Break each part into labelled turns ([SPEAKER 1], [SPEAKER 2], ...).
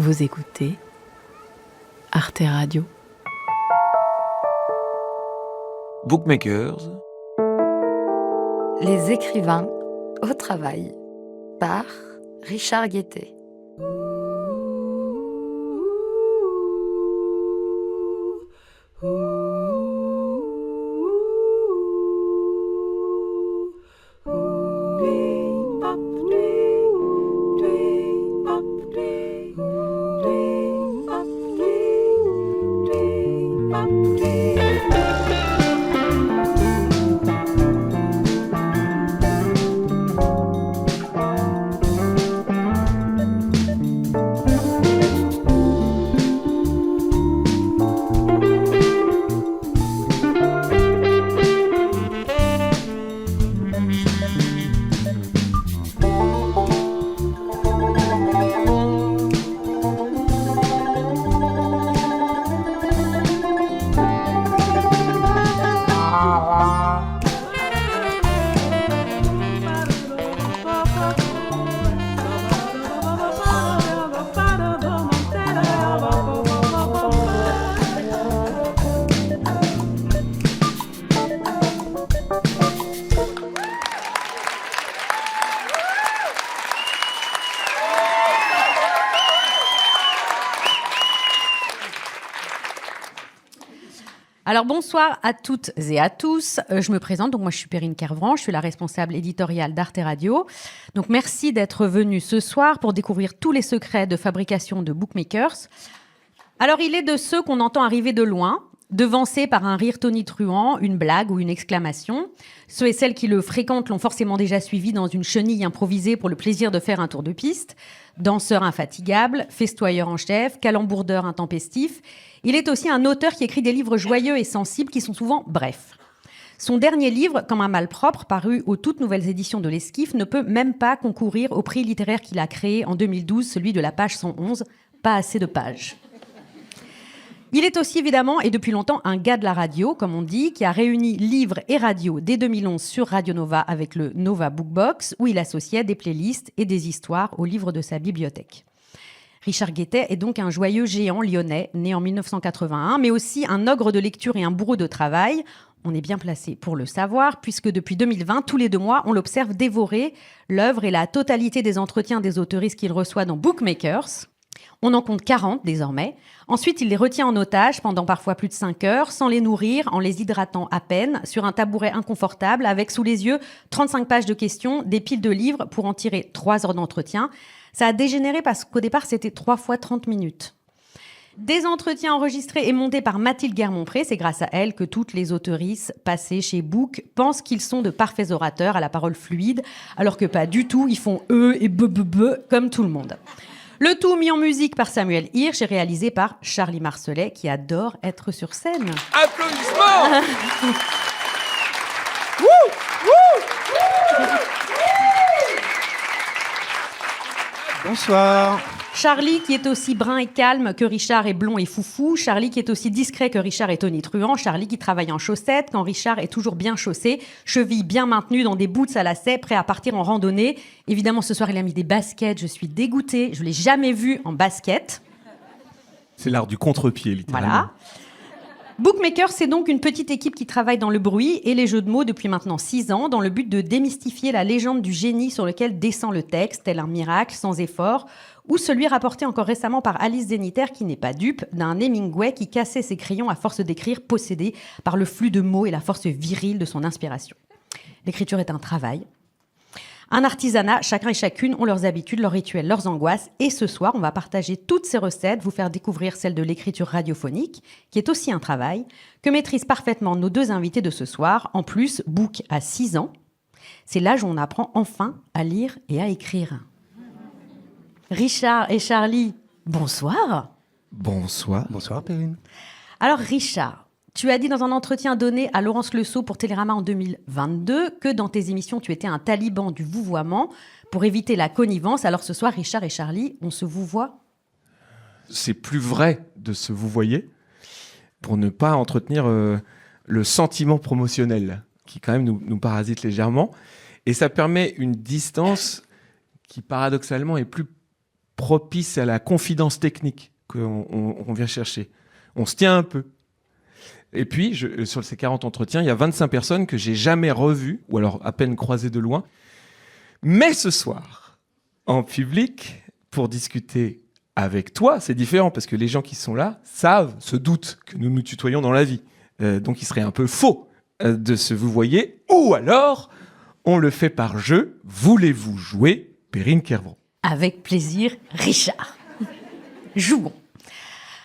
[SPEAKER 1] Vous écoutez Arte Radio.
[SPEAKER 2] Bookmakers.
[SPEAKER 3] Les écrivains au travail par Richard Guettet.
[SPEAKER 4] Alors bonsoir à toutes et à tous. Je me présente, donc moi je suis Perrine Kervran, je suis la responsable éditoriale d'Arte Radio. Donc merci d'être venus ce soir pour découvrir tous les secrets de fabrication de Bookmakers. Alors il est de ceux qu'on entend arriver de loin, devancés par un rire tonitruant, une blague ou une exclamation. Ceux et celles qui le fréquentent l'ont forcément déjà suivi dans une chenille improvisée pour le plaisir de faire un tour de piste. Danseur infatigable, festoyeur en chef, calembourdeur intempestif. Il est aussi un auteur qui écrit des livres joyeux et sensibles qui sont souvent brefs. Son dernier livre, Comme un malpropre, paru aux toutes nouvelles éditions de l'Esquif, ne peut même pas concourir au prix littéraire qu'il a créé en 2012, celui de la page 111, Pas assez de pages. Il est aussi évidemment, et depuis longtemps, un gars de la radio, comme on dit, qui a réuni livres et radio dès 2011 sur Radio Nova avec le Nova Bookbox, où il associait des playlists et des histoires aux livres de sa bibliothèque. Richard Guettet est donc un joyeux géant lyonnais, né en 1981, mais aussi un ogre de lecture et un bourreau de travail. On est bien placé pour le savoir, puisque depuis 2020, tous les 2 mois, on l'observe dévorer l'œuvre et la totalité des entretiens des autoristes qu'il reçoit dans Bookmakers. On en compte 40 désormais. Ensuite, il les retient en otage pendant parfois plus de 5 heures, sans les nourrir, en les hydratant à peine, sur un tabouret inconfortable, avec sous les yeux 35 pages de questions, des piles de livres pour en tirer 3 heures d'entretien. Ça a dégénéré parce qu'au départ, c'était 3 fois 30 minutes. Des entretiens enregistrés et montés par Mathilde Guermont-Pré. C'est grâce à elle que toutes les auteurices passées chez Book pensent qu'ils sont de parfaits orateurs à la parole fluide, alors que pas du tout, ils font et comme tout le monde. Le tout mis en musique par Samuel Hirsch et réalisé par Charlie Marcelet, qui adore être sur scène.
[SPEAKER 2] Applaudissements.
[SPEAKER 5] Bonsoir.
[SPEAKER 4] Charlie qui est aussi brun et calme que Richard est blond et foufou. Charlie qui est aussi discret que Richard est tonitruant. Charlie qui travaille en chaussettes quand Richard est toujours bien chaussé. Chevilles bien maintenues dans des boots à lacets, prêt à partir en randonnée. Évidemment, ce soir, il a mis des baskets. Je suis dégoûtée. Je ne l'ai jamais vu en basket.
[SPEAKER 5] C'est l'art du contre-pied, littéralement.
[SPEAKER 4] Voilà. Bookmakers, c'est donc une petite équipe qui travaille dans le bruit et les jeux de mots depuis maintenant 6 ans, dans le but de démystifier la légende du génie sur lequel descend le texte, tel un miracle sans effort, ou celui rapporté encore récemment par Alice Zeniter, qui n'est pas dupe, d'un Hemingway qui cassait ses crayons à force d'écrire, possédé par le flux de mots et la force virile de son inspiration. L'écriture est un travail, un artisanat. Chacun et chacune ont leurs habitudes, leurs rituels, leurs angoisses. Et ce soir, on va partager toutes ces recettes, vous faire découvrir celle de l'écriture radiophonique, qui est aussi un travail, que maîtrisent parfaitement nos 2 invités de ce soir. En plus, Book a 6 ans. C'est l'âge où on apprend enfin à lire et à écrire. Richard et Charlie, bonsoir.
[SPEAKER 5] Bonsoir. Bonsoir, Perrine.
[SPEAKER 4] Alors, Richard, tu as dit dans un entretien donné à Laurence Leçaux pour Télérama en 2022 que dans tes émissions, tu étais un taliban du vouvoiement pour éviter la connivence. Alors ce soir, Richard et Charlie, on se vouvoie ?
[SPEAKER 5] C'est plus vrai de se vouvoyer pour ne pas entretenir le sentiment promotionnel qui quand même nous parasite légèrement. Et ça permet une distance qui paradoxalement est plus propice à la confidence technique qu'on vient chercher. On se tient un peu. Et puis, sur ces 40 entretiens, il y a 25 personnes que j'ai jamais revues, ou alors à peine croisées de loin. Mais ce soir, en public, pour discuter avec toi, c'est différent, parce que les gens qui sont là se doutent que nous nous tutoyons dans la vie. Donc, il serait un peu faux de se vous voyez, ou alors, on le fait par jeu. Voulez-vous jouer, Perrine Kervran?
[SPEAKER 4] Avec plaisir, Richard. Jouons.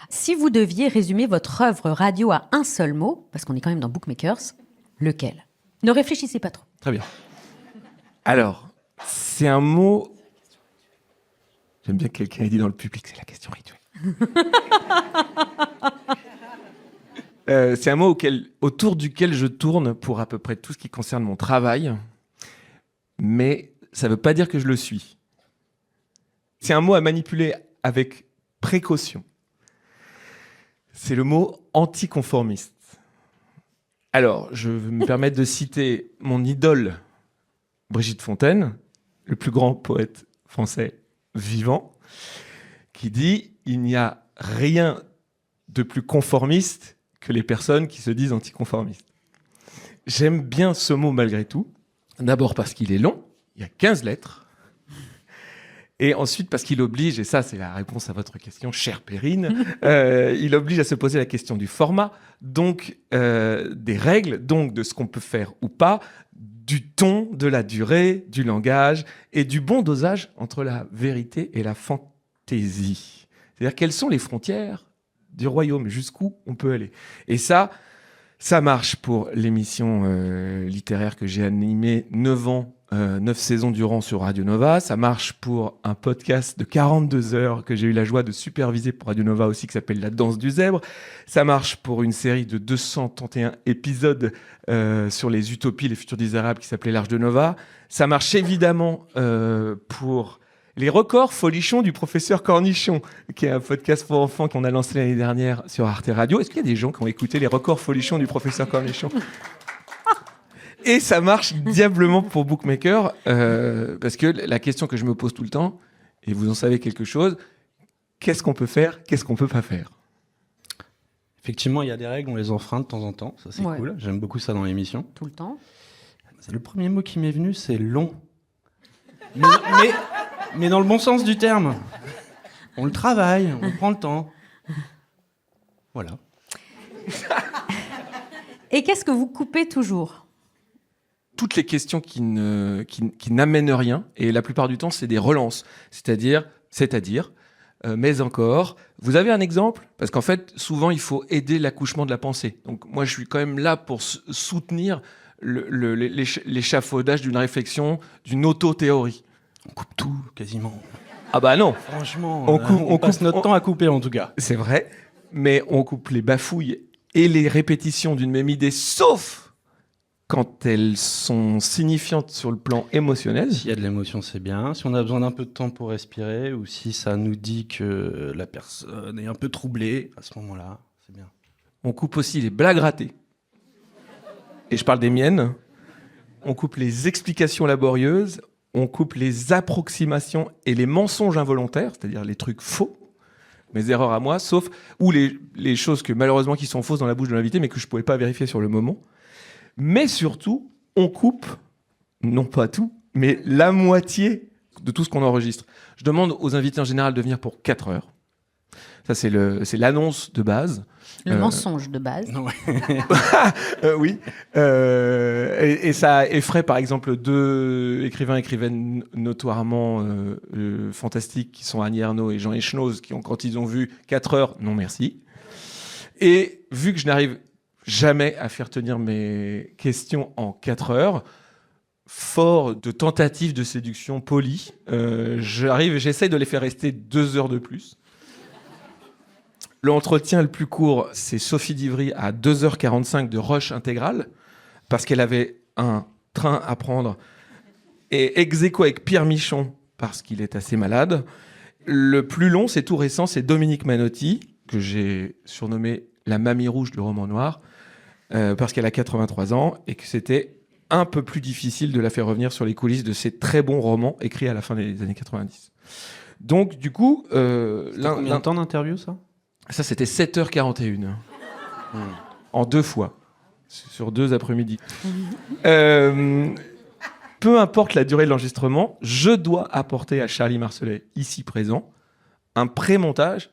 [SPEAKER 4] Si vous deviez résumer votre œuvre radio à un seul mot, parce qu'on est quand même dans Bookmakers, lequel? Ne réfléchissez pas trop.
[SPEAKER 5] Très bien. Alors, c'est un mot... J'aime bien que quelqu'un ait dit dans le public, c'est la question rituelle. C'est un mot autour duquel je tourne pour à peu près tout ce qui concerne mon travail, mais ça ne veut pas dire que je le suis. C'est un mot à manipuler avec précaution. C'est le mot anticonformiste. Alors, je vais me permettre de citer mon idole, Brigitte Fontaine, le plus grand poète français vivant, qui dit « Il n'y a rien de plus conformiste que les personnes qui se disent anticonformistes ». J'aime bien ce mot malgré tout. D'abord parce qu'il est long, il y a 15 lettres. Et ensuite, parce qu'il oblige, et ça c'est la réponse à votre question, chère Perrine, il oblige à se poser la question du format, donc des règles, donc de ce qu'on peut faire ou pas, du ton, de la durée, du langage, et du bon dosage entre la vérité et la fantaisie. C'est-à-dire, quelles sont les frontières du royaume, jusqu'où on peut aller. Et ça marche pour l'émission littéraire que j'ai animée 9 saisons durant sur Radio Nova. Ça marche pour un podcast de 42 heures que j'ai eu la joie de superviser pour Radio Nova aussi, qui s'appelle La Danse du Zèbre. Ça marche pour une série de 231 épisodes sur les utopies, les futurs désirables, qui s'appelait L'Arche de Nova. Ça marche évidemment pour les records folichons du professeur Cornichon, qui est un podcast pour enfants qu'on a lancé l'année dernière sur Arte Radio. Est-ce qu'il y a des gens qui ont écouté les records folichons du professeur Cornichon? Et ça marche diablement pour Bookmaker, parce que la question que je me pose tout le temps, et vous en savez quelque chose, qu'est-ce qu'on peut faire, qu'est-ce qu'on peut pas faire?
[SPEAKER 6] Effectivement, il y a des règles, on les enfreint de temps en temps, ça c'est cool, j'aime beaucoup ça dans l'émission.
[SPEAKER 4] Tout le temps.
[SPEAKER 6] Le premier mot qui m'est venu, c'est long. Mais dans le bon sens du terme. On le travaille, on prend le temps. Voilà.
[SPEAKER 4] Et qu'est-ce que vous coupez toujours?
[SPEAKER 5] Toutes les questions qui n'amènent rien, et la plupart du temps, c'est des relances. C'est-à-dire, mais encore. Vous avez un exemple? Parce qu'en fait, souvent, il faut aider l'accouchement de la pensée. Donc, moi, je suis quand même là pour soutenir l'échafaudage d'une réflexion, d'une auto-théorie.
[SPEAKER 6] On coupe tout, quasiment.
[SPEAKER 5] Ah bah non.
[SPEAKER 6] Franchement, on passe notre temps à couper, en tout cas.
[SPEAKER 5] C'est vrai, mais on coupe les bafouilles et les répétitions d'une même idée, sauf quand elles sont signifiantes sur le plan émotionnel.
[SPEAKER 6] S'il y a de l'émotion, c'est bien. Si on a besoin d'un peu de temps pour respirer, ou si ça nous dit que la personne est un peu troublée, à ce moment-là, c'est bien.
[SPEAKER 5] On coupe aussi les blagues ratées. Et je parle des miennes. On coupe les explications laborieuses. On coupe les approximations et les mensonges involontaires, c'est-à-dire les trucs faux, mes erreurs à moi, sauf ou les choses que malheureusement qui sont fausses dans la bouche de l'invité, mais que je ne pouvais pas vérifier sur le moment. Mais surtout, on coupe, non pas tout, mais la moitié de tout ce qu'on enregistre. Je demande aux invités en général de venir pour 4 heures. Ça, c'est l'annonce de base.
[SPEAKER 4] Le mensonge de base.
[SPEAKER 5] Oui. Et ça effraie, par exemple, 2 écrivaines notoirement fantastiques, qui sont Annie Ernaux et Jean Echenoz, qui, quand ils ont vu 4 heures, non merci. Et vu que je n'arrive jamais à faire tenir mes questions en 4 heures, fort de tentatives de séduction polies, j'essaye de les faire rester 2 heures de plus. L'entretien le plus court, c'est Sophie Divry à 2h45 de rush intégrale, parce qu'elle avait un train à prendre, et ex aequo avec Pierre Michon, parce qu'il est assez malade. Le plus long, c'est tout récent, c'est Dominique Manotti, que j'ai surnommé la mamie rouge du roman noir, parce qu'elle a 83 ans, et que c'était un peu plus difficile de la faire revenir sur les coulisses de ces très bons romans écrits à la fin des années 90. Donc, du coup,
[SPEAKER 6] Combien de temps d'interview, ça?
[SPEAKER 5] ça, c'était 7h41. En 2 fois. Sur 2 après-midi. Peu importe la durée de l'enregistrement, je dois apporter à Charlie Marcelet, ici présent, un pré-montage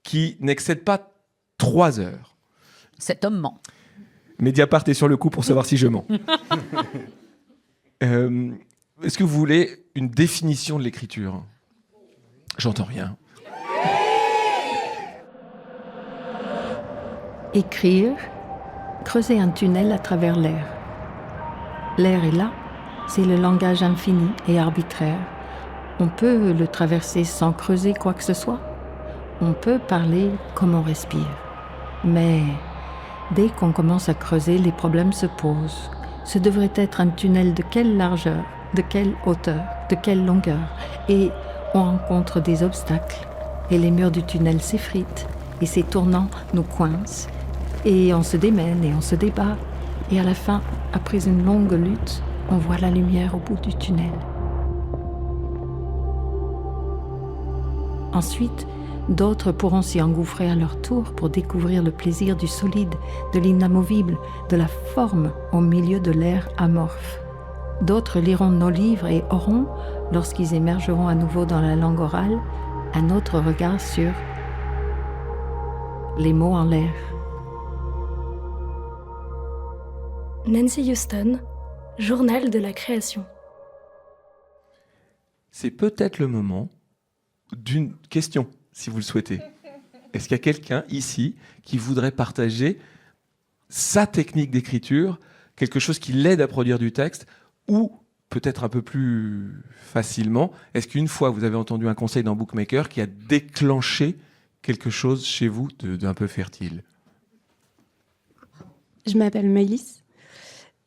[SPEAKER 5] qui n'excède pas 3 heures.
[SPEAKER 4] Cet homme ment.
[SPEAKER 5] Mediapart est sur le coup pour savoir si je mens. Est-ce que vous voulez une définition de l'écriture? J'entends rien.
[SPEAKER 1] Écrire, creuser un tunnel à travers l'air. L'air est là, c'est le langage infini et arbitraire. On peut le traverser sans creuser quoi que ce soit. On peut parler comme on respire. Mais dès qu'on commence à creuser, les problèmes se posent. Ce devrait être un tunnel de quelle largeur, de quelle hauteur, de quelle longueur? Et on rencontre des obstacles. Et les murs du tunnel s'effritent. Et ces tournants nous coincent. Et on se démène et on se débat. Et à la fin, après une longue lutte, on voit la lumière au bout du tunnel. Ensuite, d'autres pourront s'y engouffrer à leur tour pour découvrir le plaisir du solide, de l'inamovible, de la forme au milieu de l'air amorphe. D'autres liront nos livres et auront, lorsqu'ils émergeront à nouveau dans la langue orale, un autre regard sur les mots en l'air.
[SPEAKER 7] Nancy Houston, Journal de la création.
[SPEAKER 5] C'est peut-être le moment d'une question, si vous le souhaitez. Est-ce qu'il y a quelqu'un ici qui voudrait partager sa technique d'écriture, quelque chose qui l'aide à produire du texte, ou peut-être un peu plus facilement, est-ce qu'une fois vous avez entendu un conseil d'un bookmaker qui a déclenché quelque chose chez vous d'un peu fertile?
[SPEAKER 8] Je m'appelle Maëlys.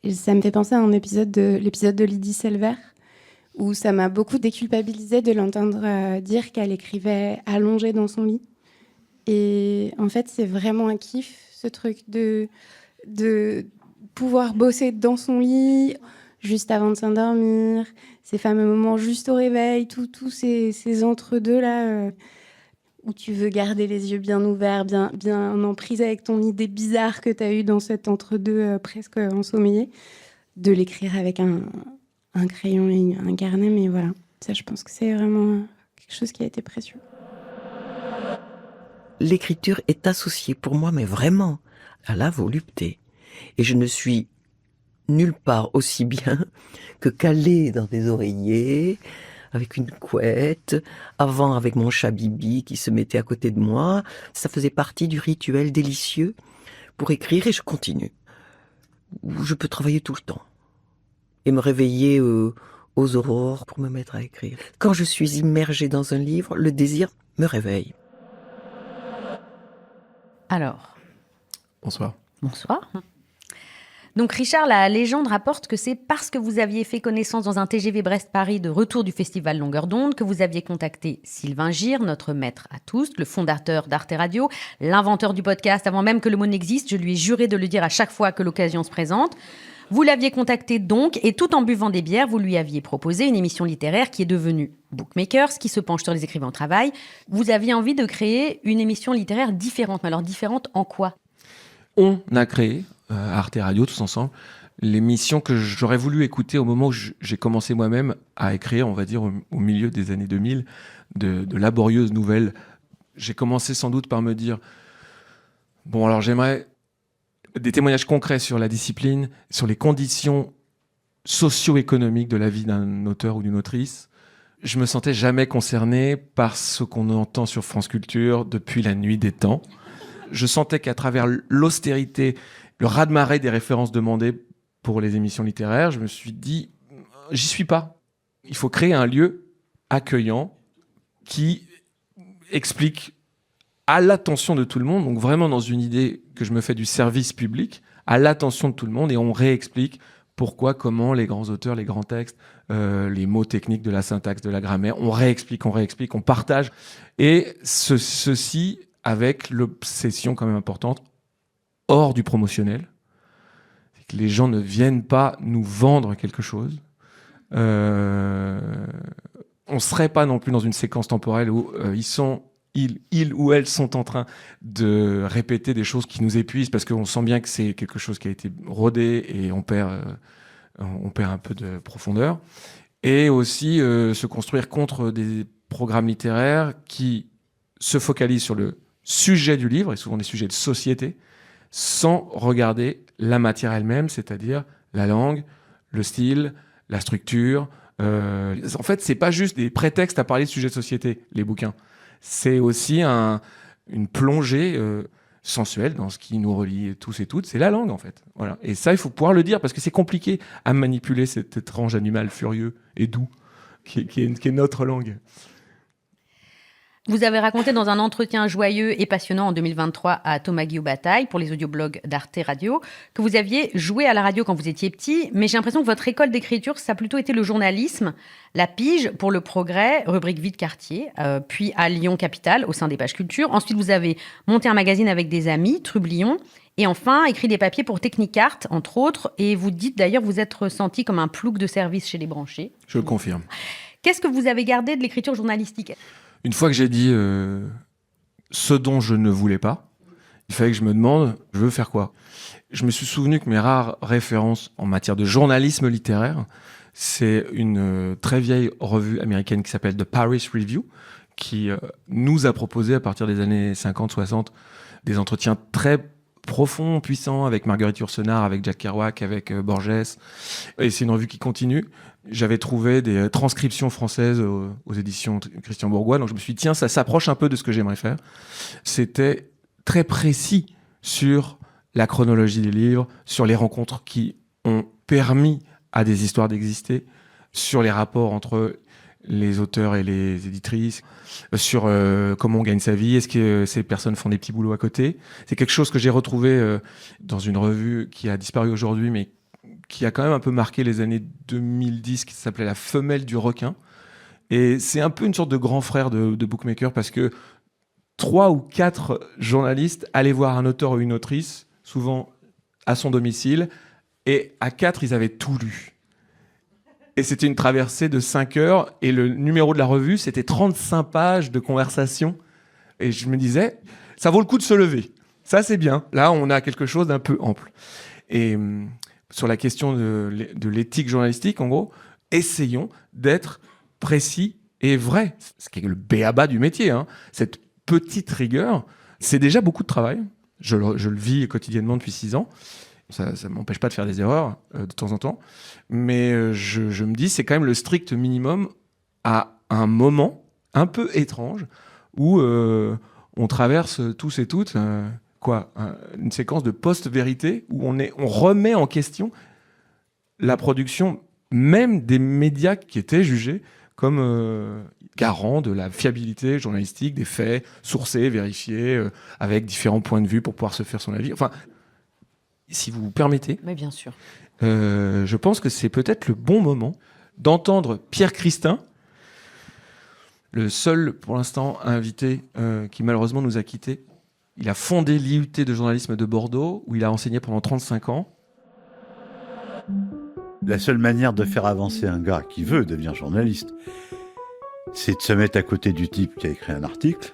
[SPEAKER 8] Et ça me fait penser à l'épisode de Lydie Selver, où ça m'a beaucoup déculpabilisée de l'entendre dire qu'elle écrivait allongée dans son lit. Et en fait, c'est vraiment un kiff, ce truc de pouvoir bosser dans son lit, juste avant de s'endormir, ces fameux moments juste au réveil, tous ces entre-deux-là, où tu veux garder les yeux bien ouverts, bien en prise avec ton idée bizarre que tu as eue dans cet entre-deux presque ensommeillé, de l'écrire avec un crayon et un carnet, mais voilà. Ça, je pense que c'est vraiment quelque chose qui a été précieux.
[SPEAKER 9] L'écriture est associée pour moi, mais vraiment, à la volupté. Et je ne suis nulle part aussi bien que calée dans des oreillers, avec une couette, avant avec mon chat Bibi qui se mettait à côté de moi. Ça faisait partie du rituel délicieux pour écrire et je continue. Je peux travailler tout le temps et me réveiller aux aurores pour me mettre à écrire. Quand je suis immergée dans un livre, le désir me réveille.
[SPEAKER 4] Alors.
[SPEAKER 5] Bonsoir.
[SPEAKER 4] Bonsoir. Donc Richard, la légende rapporte que c'est parce que vous aviez fait connaissance dans un TGV Brest-Paris de retour du festival Longueur d'onde que vous aviez contacté Sylvain Gire, notre maître à tous, le fondateur d'Arte Radio, l'inventeur du podcast. Avant même que le mot n'existe, je lui ai juré de le dire à chaque fois que l'occasion se présente. Vous l'aviez contacté donc, et tout en buvant des bières, vous lui aviez proposé une émission littéraire qui est devenue Bookmakers, qui se penche sur les écrivains au travail. Vous aviez envie de créer une émission littéraire différente. Mais alors différente en quoi ?
[SPEAKER 5] On a créé, à Arte Radio, tous ensemble, l'émission que j'aurais voulu écouter au moment où j'ai commencé moi-même à écrire, on va dire, au milieu des années 2000, de laborieuses nouvelles. J'ai commencé sans doute par me dire, bon, alors j'aimerais des témoignages concrets sur la discipline, sur les conditions socio-économiques de la vie d'un auteur ou d'une autrice. Je me sentais jamais concerné par ce qu'on entend sur France Culture depuis la nuit des temps. Je sentais qu'à travers l'austérité, le raz-de-marée des références demandées pour les émissions littéraires, je me suis dit, j'y suis pas. Il faut créer un lieu accueillant qui explique à l'attention de tout le monde, donc vraiment dans une idée que je me fais du service public, à l'attention de tout le monde, et on réexplique pourquoi, comment les grands auteurs, les grands textes, les mots techniques de la syntaxe, de la grammaire, on réexplique, on partage. Et ceci avec l'obsession quand même importante, hors du promotionnel, c'est que les gens ne viennent pas nous vendre quelque chose. On on serait pas non plus dans une séquence temporelle où ils ou elles sont en train de répéter des choses qui nous épuisent parce qu'on sent bien que c'est quelque chose qui a été rodé et on perd un peu de profondeur. Et aussi se construire contre des programmes littéraires qui se focalisent sur le sujet du livre, et souvent des sujets de société, sans regarder la matière elle-même, c'est-à-dire la langue, le style, la structure. En fait, c'est pas juste des prétextes à parler de sujets de société, les bouquins. C'est aussi une plongée sensuelle dans ce qui nous relie tous et toutes. C'est la langue, en fait. Voilà. Et ça, il faut pouvoir le dire, parce que c'est compliqué à manipuler cet étrange animal furieux et doux qui est notre langue.
[SPEAKER 4] Vous avez raconté dans un entretien joyeux et passionnant en 2023 à Thomas Guillou Bataille pour les audioblogs d'Arte Radio que vous aviez joué à la radio quand vous étiez petit, mais j'ai l'impression que votre école d'écriture, ça a plutôt été le journalisme, la pige pour Le Progrès, rubrique Vie de quartier, puis à Lyon Capitale au sein des pages culture. Ensuite, vous avez monté un magazine avec des amis, Trublion, et enfin écrit des papiers pour Technicart, entre autres, et vous dites d'ailleurs vous êtes ressenti comme un plouc de service chez les branchés.
[SPEAKER 5] Je le confirme.
[SPEAKER 4] Qu'est-ce que vous avez gardé de l'écriture journalistique ?
[SPEAKER 5] Une fois que j'ai dit ce dont je ne voulais pas, il fallait que je me demande, je veux faire quoi ? Je me suis souvenu que mes rares références en matière de journalisme littéraire, c'est une très vieille revue américaine qui s'appelle The Paris Review, qui nous a proposé à partir des années 50-60 des entretiens très profonds, puissants, avec Marguerite Yourcenar, avec Jack Kerouac, avec Borges. Et c'est une revue qui continue. J'avais trouvé des transcriptions françaises aux éditions Christian Bourgois, donc je me suis dit, tiens, ça s'approche un peu de ce que j'aimerais faire. C'était très précis sur la chronologie des livres, sur les rencontres qui ont permis à des histoires d'exister, sur les rapports entre les auteurs et les éditrices, sur comment on gagne sa vie, est-ce que ces personnes font des petits boulots à côté. C'est quelque chose que j'ai retrouvé dans une revue qui a disparu aujourd'hui, mais qui a quand même un peu marqué les années 2010, qui s'appelait La Femelle du Requin. Et c'est un peu une sorte de grand frère de Bookmaker, parce que 3 ou 4 journalistes allaient voir un auteur ou une autrice, souvent à son domicile, et à 4, ils avaient tout lu. Et c'était une traversée de 5 heures, et le numéro de la revue, c'était 35 pages de conversation. Et je me disais, ça vaut le coup de se lever. Ça, c'est bien. Là, on a quelque chose d'un peu ample. Et sur la question de l'éthique journalistique, en gros, essayons d'être précis et vrai. Ce qui est le b.a.-ba du métier. Hein. Cette petite rigueur, c'est déjà beaucoup de travail. Je le vis quotidiennement depuis 6 ans. Ça ne m'empêche pas de faire des erreurs de temps en temps. Mais je me dis, c'est quand même le strict minimum à un moment un peu étrange où on traverse tous et toutes... une séquence de post-vérité où on remet en question la production même des médias qui étaient jugés comme garants de la fiabilité journalistique, des faits sourcés, vérifiés, avec différents points de vue pour pouvoir se faire son avis. Enfin, si vous permettez,
[SPEAKER 4] mais bien sûr.
[SPEAKER 5] Je pense que c'est peut-être le bon moment d'entendre Pierre Christin, le seul pour l'instant invité qui malheureusement nous a quittés. Il a fondé l'IUT de journalisme de Bordeaux, où il a enseigné pendant 35 ans.
[SPEAKER 10] La seule manière de faire avancer un gars qui veut devenir journaliste, c'est de se mettre à côté du type qui a écrit un article.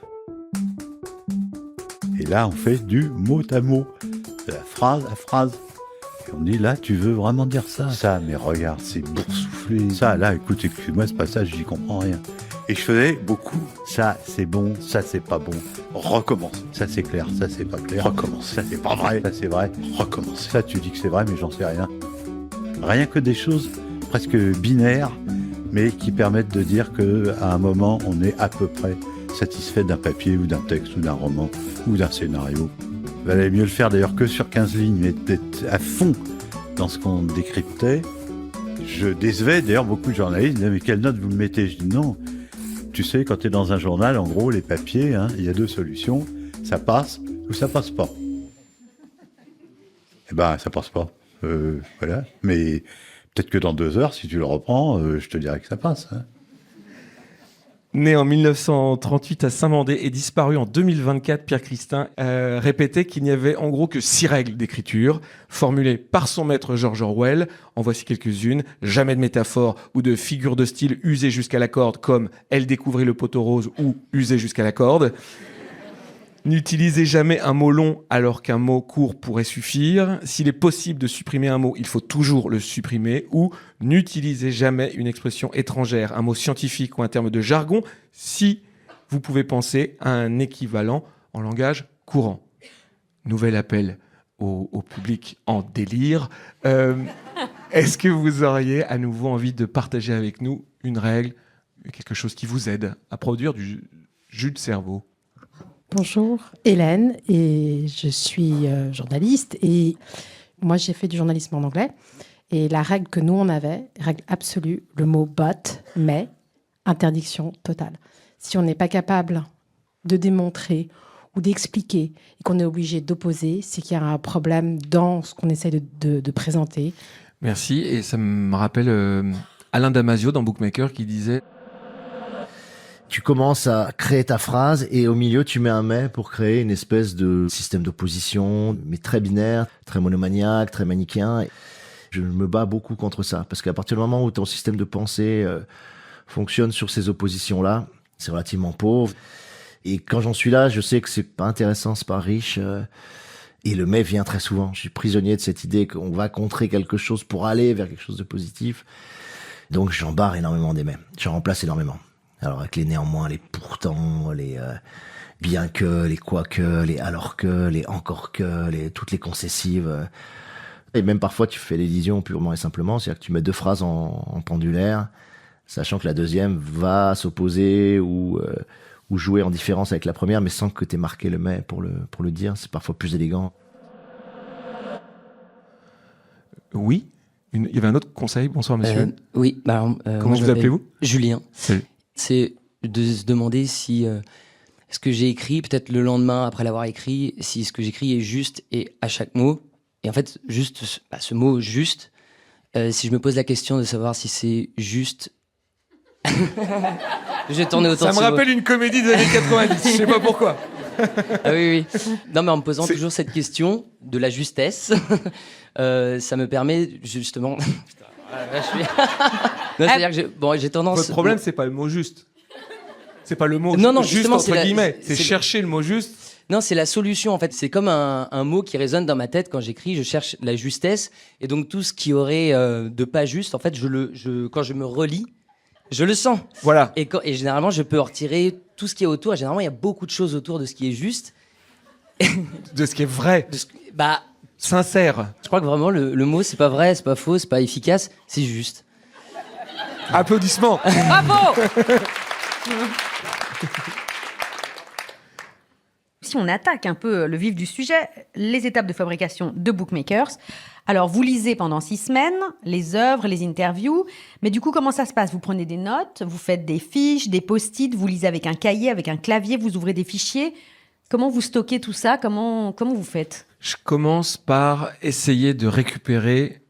[SPEAKER 10] Et là, on fait du mot à mot, de la phrase à phrase. Et on dit, là, tu veux vraiment dire ça ? Ça, mais regarde, c'est boursouflé. Ça, là, écoute, excuse-moi, ce passage, j'y comprends rien. Et je faisais beaucoup, ça c'est bon, ça c'est pas bon, recommence. Ça c'est clair, ça c'est pas clair, recommence. Ça c'est pas vrai, ça c'est vrai, recommence. Ça tu dis que c'est vrai, mais j'en sais rien. Rien que des choses presque binaires, mais qui permettent de dire qu'à un moment, on est à peu près satisfait d'un papier ou d'un texte ou d'un roman ou d'un scénario. Il valait mieux le faire d'ailleurs que sur 15 lignes, mais d'être à fond dans ce qu'on décryptait. Je décevais d'ailleurs beaucoup de journalistes, ils disaient, mais quelle note vous me mettez ? Je dis non. Tu sais, quand tu es dans un journal, en gros, les papiers, il y a 2 solutions. Ça passe ou ça passe pas. Eh ben, ça passe pas. Voilà. Mais peut-être que dans 2 heures, si tu le reprends, je te dirais que ça passe. Hein.
[SPEAKER 5] Né en 1938 à Saint-Mandé et disparu en 2024, Pierre Christin répétait qu'il n'y avait en gros que 6 règles d'écriture, formulées par son maître George Orwell. En voici quelques-unes. Jamais de métaphores ou de figures de style usées jusqu'à la corde, comme « Elle découvrit le poteau rose » ou « Usée jusqu'à la corde ». N'utilisez jamais un mot long alors qu'un mot court pourrait suffire. S'il est possible de supprimer un mot, il faut toujours le supprimer. Ou n'utilisez jamais une expression étrangère, un mot scientifique ou un terme de jargon, si vous pouvez penser à un équivalent en langage courant. Nouvel appel au public en délire. Est-ce que vous auriez à nouveau envie de partager avec nous une règle, quelque chose qui vous aide à produire du jus de cerveau ?
[SPEAKER 11] Bonjour, Hélène, et je suis journaliste, et moi j'ai fait du journalisme en anglais, et la règle que nous on avait, règle absolue, le mot but, mais, interdiction totale. Si on n'est pas capable de démontrer ou d'expliquer, et qu'on est obligé d'opposer, c'est qu'il y a un problème dans ce qu'on essaie de présenter.
[SPEAKER 5] Merci, et ça me rappelle Alain Damasio dans Bookmaker qui disait...
[SPEAKER 12] Tu commences à créer ta phrase et au milieu, tu mets un mais pour créer une espèce de système d'opposition, mais très binaire, très monomaniaque, très manichéen. Je me bats beaucoup contre ça, parce qu'à partir du moment où ton système de pensée fonctionne sur ces oppositions-là, c'est relativement pauvre. Et quand j'en suis là, je sais que c'est pas intéressant, c'est pas riche. Et le mais vient très souvent. Je suis prisonnier de cette idée qu'on va contrer quelque chose pour aller vers quelque chose de positif. Donc j'en barre énormément des mais. J'en remplace énormément. Alors avec les néanmoins, les pourtant, les bien que, les quoique, les alors que, les encore que, toutes les concessives. Et même parfois tu fais l'édition purement et simplement, c'est-à-dire que tu mets 2 phrases en pendulaire, sachant que la deuxième va s'opposer ou jouer en différence avec la première, mais sans que tu aies marqué le mais pour le dire. C'est parfois plus élégant.
[SPEAKER 5] Oui. Il y avait un autre conseil. Bonsoir monsieur.
[SPEAKER 13] Oui.
[SPEAKER 5] Comment vous appelez-vous ?
[SPEAKER 13] Julien.
[SPEAKER 5] Salut.
[SPEAKER 13] C'est de se demander si ce que j'ai écrit, peut-être le lendemain après l'avoir écrit, si ce que j'écris est juste et à chaque mot. Et en fait, juste ce mot juste, si je me pose la question de savoir si c'est juste... Je tournais autour
[SPEAKER 5] Ça me rappelle une comédie des années 90, je sais pas pourquoi.
[SPEAKER 13] Ah oui. Non, mais en me posant toujours cette question de la justesse, ça me permet justement... Non, c'est-à-dire que j'ai tendance...
[SPEAKER 5] Votre problème, c'est pas le mot juste. C'est pas le mot
[SPEAKER 13] non,
[SPEAKER 5] juste, entre guillemets. C'est chercher le mot juste.
[SPEAKER 13] Non, c'est la solution, en fait. C'est comme un mot qui résonne dans ma tête quand j'écris. Je cherche la justesse. Et donc, tout ce qui aurait de pas juste, en fait, quand je me relis, je le sens.
[SPEAKER 5] Voilà.
[SPEAKER 13] Et généralement, je peux en retirer tout ce qui est autour. Et généralement, il y a beaucoup de choses autour de ce qui est juste.
[SPEAKER 5] De ce qui est vrai. Sincère.
[SPEAKER 13] Je crois que vraiment, le mot, c'est pas vrai, c'est pas faux, c'est pas efficace, c'est juste.
[SPEAKER 5] Applaudissements.
[SPEAKER 4] Bravo. Si on attaque un peu le vif du sujet, les étapes de fabrication de Bookmakers. Alors, vous lisez pendant 6 semaines les œuvres, les interviews, mais du coup, comment ça se passe ? Vous prenez des notes, vous faites des fiches, des post-it, vous lisez avec un cahier, avec un clavier, vous ouvrez des fichiers. Comment vous stockez tout ça ? Comment vous faites ?
[SPEAKER 5] Je commence par essayer de récupérer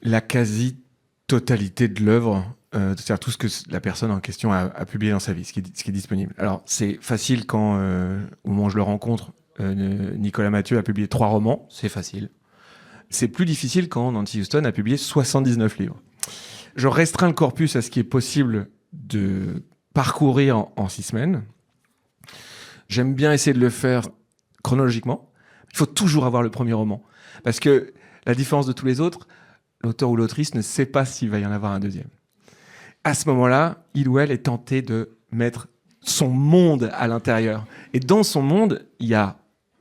[SPEAKER 5] la quasi-totalité de l'œuvre, c'est-à-dire tout ce que la personne en question a publié dans sa vie, ce qui est disponible. Alors, c'est facile quand, au moment où je le rencontre, Nicolas Mathieu a publié 3 romans, c'est facile. C'est plus difficile quand Nancy Houston a publié 79 livres. Je restreins le corpus à ce qui est possible de parcourir en 6 semaines. J'aime bien essayer de le faire chronologiquement. Il faut toujours avoir le premier roman. Parce que la différence de tous les autres, l'auteur ou l'autrice ne sait pas s'il va y en avoir un deuxième. À ce moment-là, il ou elle est tenté de mettre son monde à l'intérieur. Et dans son monde, il y a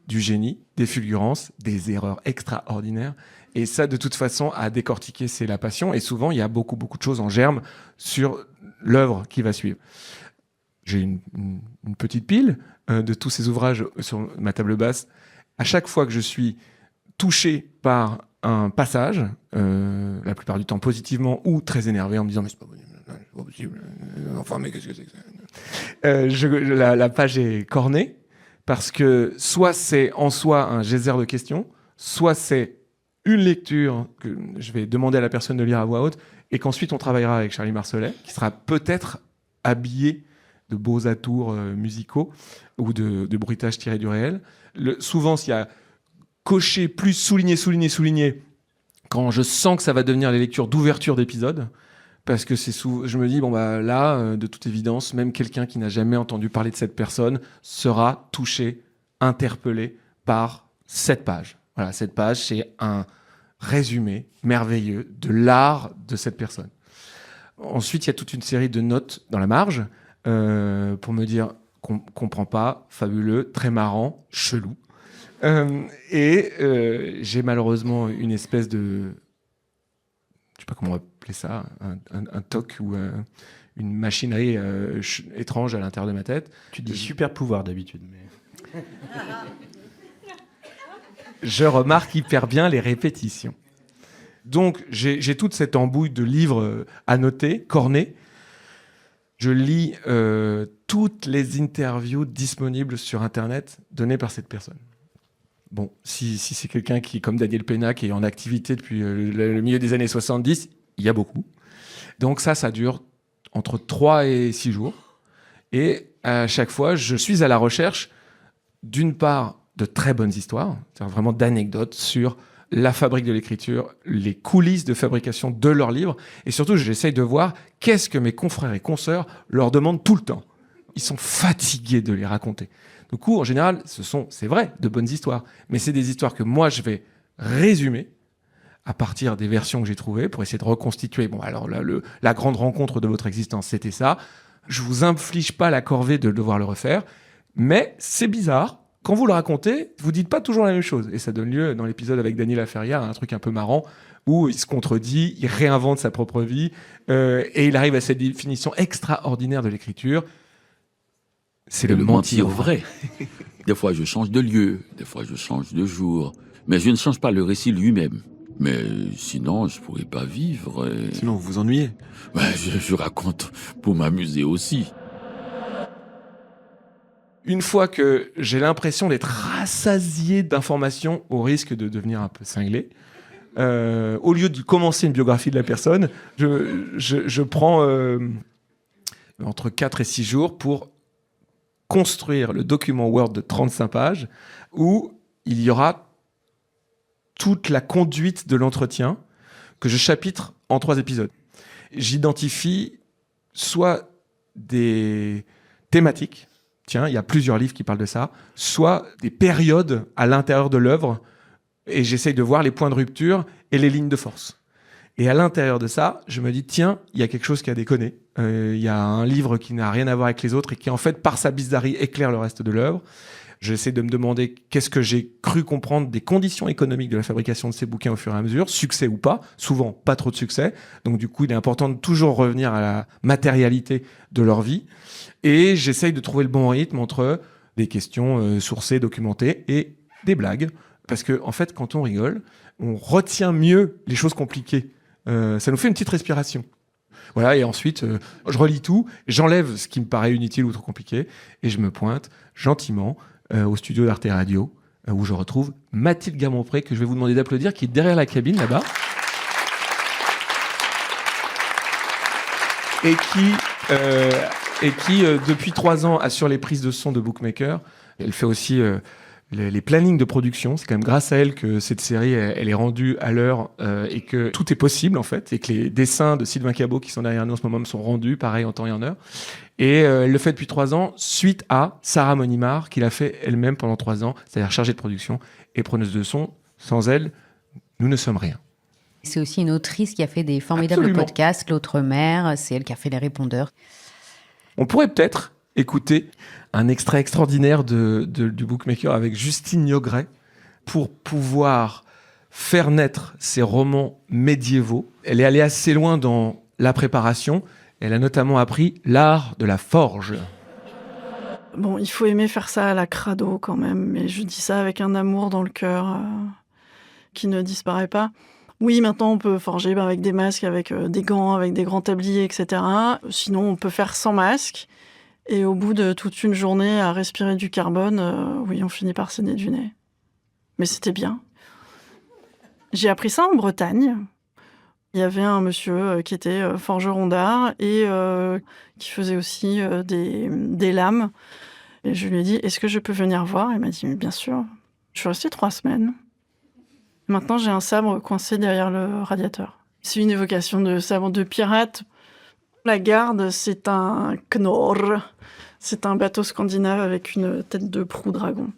[SPEAKER 5] du génie, des fulgurances, des erreurs extraordinaires. Et ça, de toute façon, à décortiquer, c'est la passion. Et souvent, il y a beaucoup de choses en germe sur l'œuvre qui va suivre. J'ai une petite pile de tous ces ouvrages sur ma table basse. À chaque fois que je suis touché par un passage, la plupart du temps positivement ou très énervé en me disant « mais c'est pas possible, enfin mais qu'est-ce que c'est que ça ?» La page est cornée parce que soit c'est en soi un geyser de questions, soit c'est une lecture que je vais demander à la personne de lire à voix haute et qu'ensuite on travaillera avec Charlie Marcelet, qui sera peut-être habillé de beaux atours musicaux ou de bruitages tirés du réel. Souvent, s'il y a coché, plus souligné, quand je sens que ça va devenir les lectures d'ouverture d'épisodes, parce que je me dis, là, de toute évidence, même quelqu'un qui n'a jamais entendu parler de cette personne sera touché, interpellé par cette page. Voilà, cette page, c'est un résumé merveilleux de l'art de cette personne. Ensuite, il y a toute une série de notes dans la marge pour me dire qu'on comprend pas, fabuleux, très marrant, chelou. J'ai malheureusement une espèce de... Je sais pas comment on va appeler ça, un toc ou une machinerie étrange à l'intérieur de ma tête.
[SPEAKER 6] Tu dis super pouvoir d'habitude, mais...
[SPEAKER 5] Je remarque hyper bien les répétitions. Donc, j'ai toute cette embouille de livres annotés, cornés. Je lis toutes les interviews disponibles sur Internet données par cette personne. Bon, si c'est quelqu'un qui, comme Daniel Pénac, qui est en activité depuis le milieu des années 70, il y a beaucoup. Donc ça dure entre 3 et 6 jours. Et à chaque fois, je suis à la recherche, d'une part, de très bonnes histoires, c'est-à-dire vraiment d'anecdotes sur la fabrique de l'écriture, les coulisses de fabrication de leurs livres, et surtout, j'essaye de voir qu'est-ce que mes confrères et consoeurs leur demandent tout le temps. Ils sont fatigués de les raconter. Du coup, en général, c'est vrai, de bonnes histoires, mais c'est des histoires que moi, je vais résumer à partir des versions que j'ai trouvées pour essayer de reconstituer. Bon, alors là, la grande rencontre de votre existence, c'était ça. Je vous inflige pas la corvée de devoir le refaire, mais c'est bizarre. Quand vous le racontez, vous dites pas toujours la même chose. Et ça donne lieu, dans l'épisode avec Daniel Laferrière, à un truc un peu marrant, où il se contredit, il réinvente sa propre vie, et il arrive à cette définition extraordinaire de l'écriture. C'est le mentir vrai.
[SPEAKER 14] Des fois, je change de lieu, des fois, je change de jour. Mais je ne change pas le récit lui-même. Mais sinon, je pourrais pas vivre.
[SPEAKER 2] Sinon, vous vous ennuyez.
[SPEAKER 14] Je raconte pour m'amuser aussi.
[SPEAKER 5] Une fois que j'ai l'impression d'être rassasié d'informations au risque de devenir un peu cinglé, au lieu de commencer une biographie de la personne, je prends entre 4 et 6 jours pour construire le document Word de 35 pages où il y aura toute la conduite de l'entretien que je chapitre en 3 épisodes. J'identifie soit des thématiques, tiens, il y a plusieurs livres qui parlent de ça, soit des périodes à l'intérieur de l'œuvre, et j'essaye de voir les points de rupture et les lignes de force. Et à l'intérieur de ça, je me dis, tiens, il y a quelque chose qui a déconné. Il y a un livre qui n'a rien à voir avec les autres et qui, en fait, par sa bizarrerie, éclaire le reste de l'œuvre. J'essaie de me demander qu'est-ce que j'ai cru comprendre des conditions économiques de la fabrication de ces bouquins au fur et à mesure, succès ou pas, souvent pas trop de succès. Donc du coup, il est important de toujours revenir à la matérialité de leur vie. Et j'essaye de trouver le bon rythme entre des questions sourcées, documentées et des blagues. Parce que, en fait, quand on rigole, on retient mieux les choses compliquées. Ça nous fait une petite respiration. Voilà, et ensuite, je relis tout, j'enlève ce qui me paraît inutile ou trop compliqué, et je me pointe gentiment au studio d'Arte Radio, où je retrouve Mathilde Gamompré, que je vais vous demander d'applaudir, qui est derrière la cabine, là-bas. Et qui depuis 3 ans, assure les prises de son de Bookmaker. Elle fait aussi les plannings de production. C'est quand même grâce à elle que cette série, elle est rendue à l'heure et que tout est possible, en fait. Et que les dessins de Sylvain Cabot, qui sont derrière nous en ce moment, sont rendus, pareil, en temps et en heure. Et elle le fait depuis 3 ans, suite à Sarah Monimard, qui l'a fait elle-même pendant 3 ans, c'est-à-dire chargée de production et preneuse de son. Sans elle, nous ne sommes rien.
[SPEAKER 4] C'est aussi une autrice qui a fait des formidables
[SPEAKER 5] Absolument.
[SPEAKER 4] podcasts, L'autre mère, c'est elle qui a fait les répondeurs.
[SPEAKER 5] On pourrait peut-être écouter un extrait extraordinaire du Bookmaker avec Justine Niogret pour pouvoir faire naître ces romans médiévaux. Elle est allée assez loin dans la préparation. Elle a notamment appris l'art de la forge.
[SPEAKER 15] Bon, il faut aimer faire ça à la crado quand même, mais je dis ça avec un amour dans le cœur qui ne disparaît pas. Oui, maintenant on peut forger avec des masques, avec des gants, avec des grands tabliers, etc. Sinon, on peut faire sans masque. Et au bout de toute une journée à respirer du carbone, oui, on finit par saigner du nez. Mais c'était bien. J'ai appris ça en Bretagne, Il y avait un monsieur qui était forgeron d'art et qui faisait aussi des lames. Et je lui ai dit, est-ce que je peux venir voir ? Il m'a dit, mais bien sûr. Je suis restée 3 semaines. Maintenant, j'ai un sabre coincé derrière le radiateur. C'est une évocation de sabre de pirate. La Garde, c'est un Knorr. C'est un bateau scandinave avec une tête de proue dragon.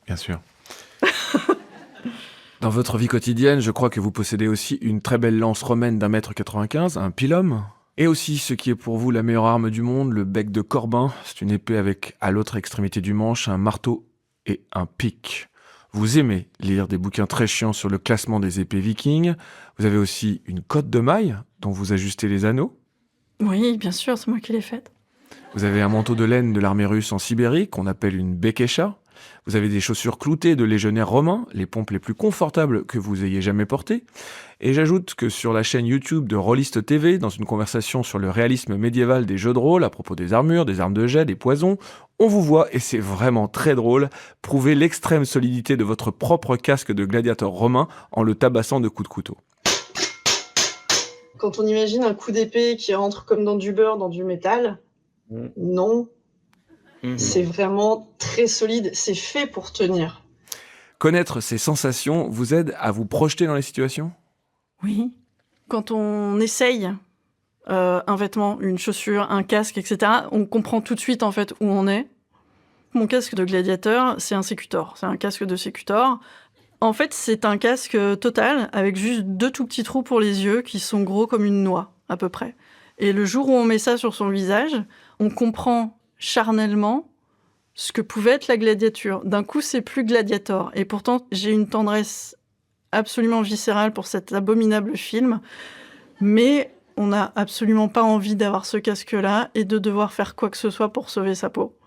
[SPEAKER 5] Bien sûr. Dans votre vie quotidienne, je crois que vous possédez aussi une très belle lance romaine d'1,95 m, un pilum. Et aussi ce qui est pour vous la meilleure arme du monde, le bec de Corbin. C'est une épée avec, à l'autre extrémité du manche, un marteau et un pic. Vous aimez lire des bouquins très chiants sur le classement des épées vikings. Vous avez aussi une cotte de maille dont vous ajustez les anneaux.
[SPEAKER 15] Oui, bien sûr, c'est moi qui l'ai faite.
[SPEAKER 5] Vous avez un manteau de laine de l'armée russe en Sibérie qu'on appelle une bekesha. Vous avez des chaussures cloutées de légionnaires romains, les pompes les plus confortables que vous ayez jamais portées. Et j'ajoute que sur la chaîne YouTube de Rollist TV, dans une conversation sur le réalisme médiéval des jeux de rôle à propos des armures, des armes de jet, des poisons, on vous voit, et c'est vraiment très drôle, prouver l'extrême solidité de votre propre casque de gladiateur romain en le tabassant de coups de couteau.
[SPEAKER 15] Quand on imagine un coup d'épée qui rentre comme dans du beurre, dans du métal, non. C'est vraiment très solide, c'est fait pour tenir.
[SPEAKER 5] Connaître ces sensations vous aide à vous projeter dans les situations ?
[SPEAKER 15] Oui. Quand on essaye un vêtement, une chaussure, un casque, etc., on comprend tout de suite en fait où on est. Mon casque de gladiateur, c'est un sécutor. C'est un casque de sécutor. En fait, c'est un casque total avec juste 2 tout petits trous pour les yeux qui sont gros comme une noix, à peu près. Et le jour où on met ça sur son visage, on comprend charnellement ce que pouvait être la gladiature. D'un coup, c'est plus gladiator. Et pourtant, j'ai une tendresse absolument viscérale pour cet abominable film. Mais on n'a absolument pas envie d'avoir ce casque-là et de devoir faire quoi que ce soit pour sauver sa peau.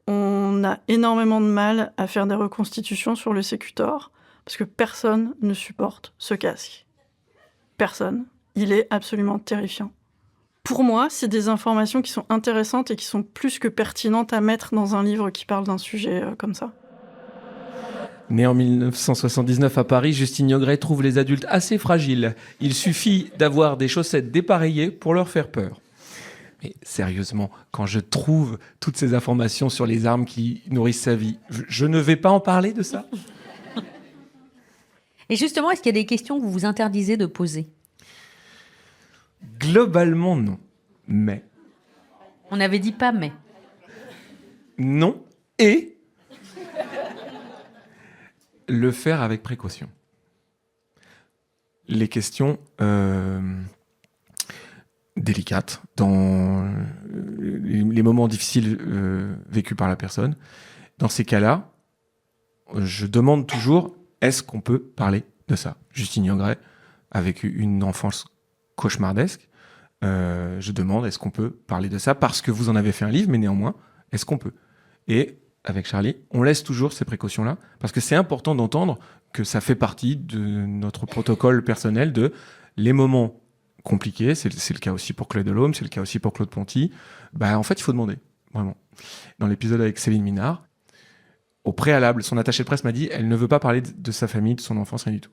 [SPEAKER 15] On a énormément de mal à faire des reconstitutions sur le sécutor parce que personne ne supporte ce casque. Personne. Il est absolument terrifiant. Pour moi, c'est des informations qui sont intéressantes et qui sont plus que pertinentes à mettre dans un livre qui parle d'un sujet comme ça.
[SPEAKER 5] Né en 1979 à Paris, Justine Niogret trouve les adultes assez fragiles. Il suffit d'avoir des chaussettes dépareillées pour leur faire peur. Mais sérieusement, quand je trouve toutes ces informations sur les armes qui nourrissent sa vie, je ne vais pas en parler de ça.
[SPEAKER 4] Et justement, est-ce qu'il y a des questions que vous vous interdisez de poser ?
[SPEAKER 5] Globalement, non. Mais.
[SPEAKER 4] On avait dit pas mais.
[SPEAKER 5] Non. Et le faire avec précaution. Les questions délicates, dans les moments difficiles vécus par la personne. Dans ces cas-là, je demande toujours, est-ce qu'on peut parler de ça ? Justine Niogret a vécu une enfance cauchemardesque. Je demande, est-ce qu'on peut parler de ça ? Parce que vous en avez fait un livre, mais néanmoins, est-ce qu'on peut ? Et avec Charlie, on laisse toujours ces précautions-là, parce que c'est important d'entendre que ça fait partie de notre protocole personnel de les moments compliqués, c'est le cas aussi pour Claude Delhomme, c'est le cas aussi pour Claude Ponty, en fait, il faut demander, vraiment. Dans l'épisode avec Céline Minard, au préalable, son attachée de presse m'a dit, elle ne veut pas parler de sa famille, de son enfance, rien du tout.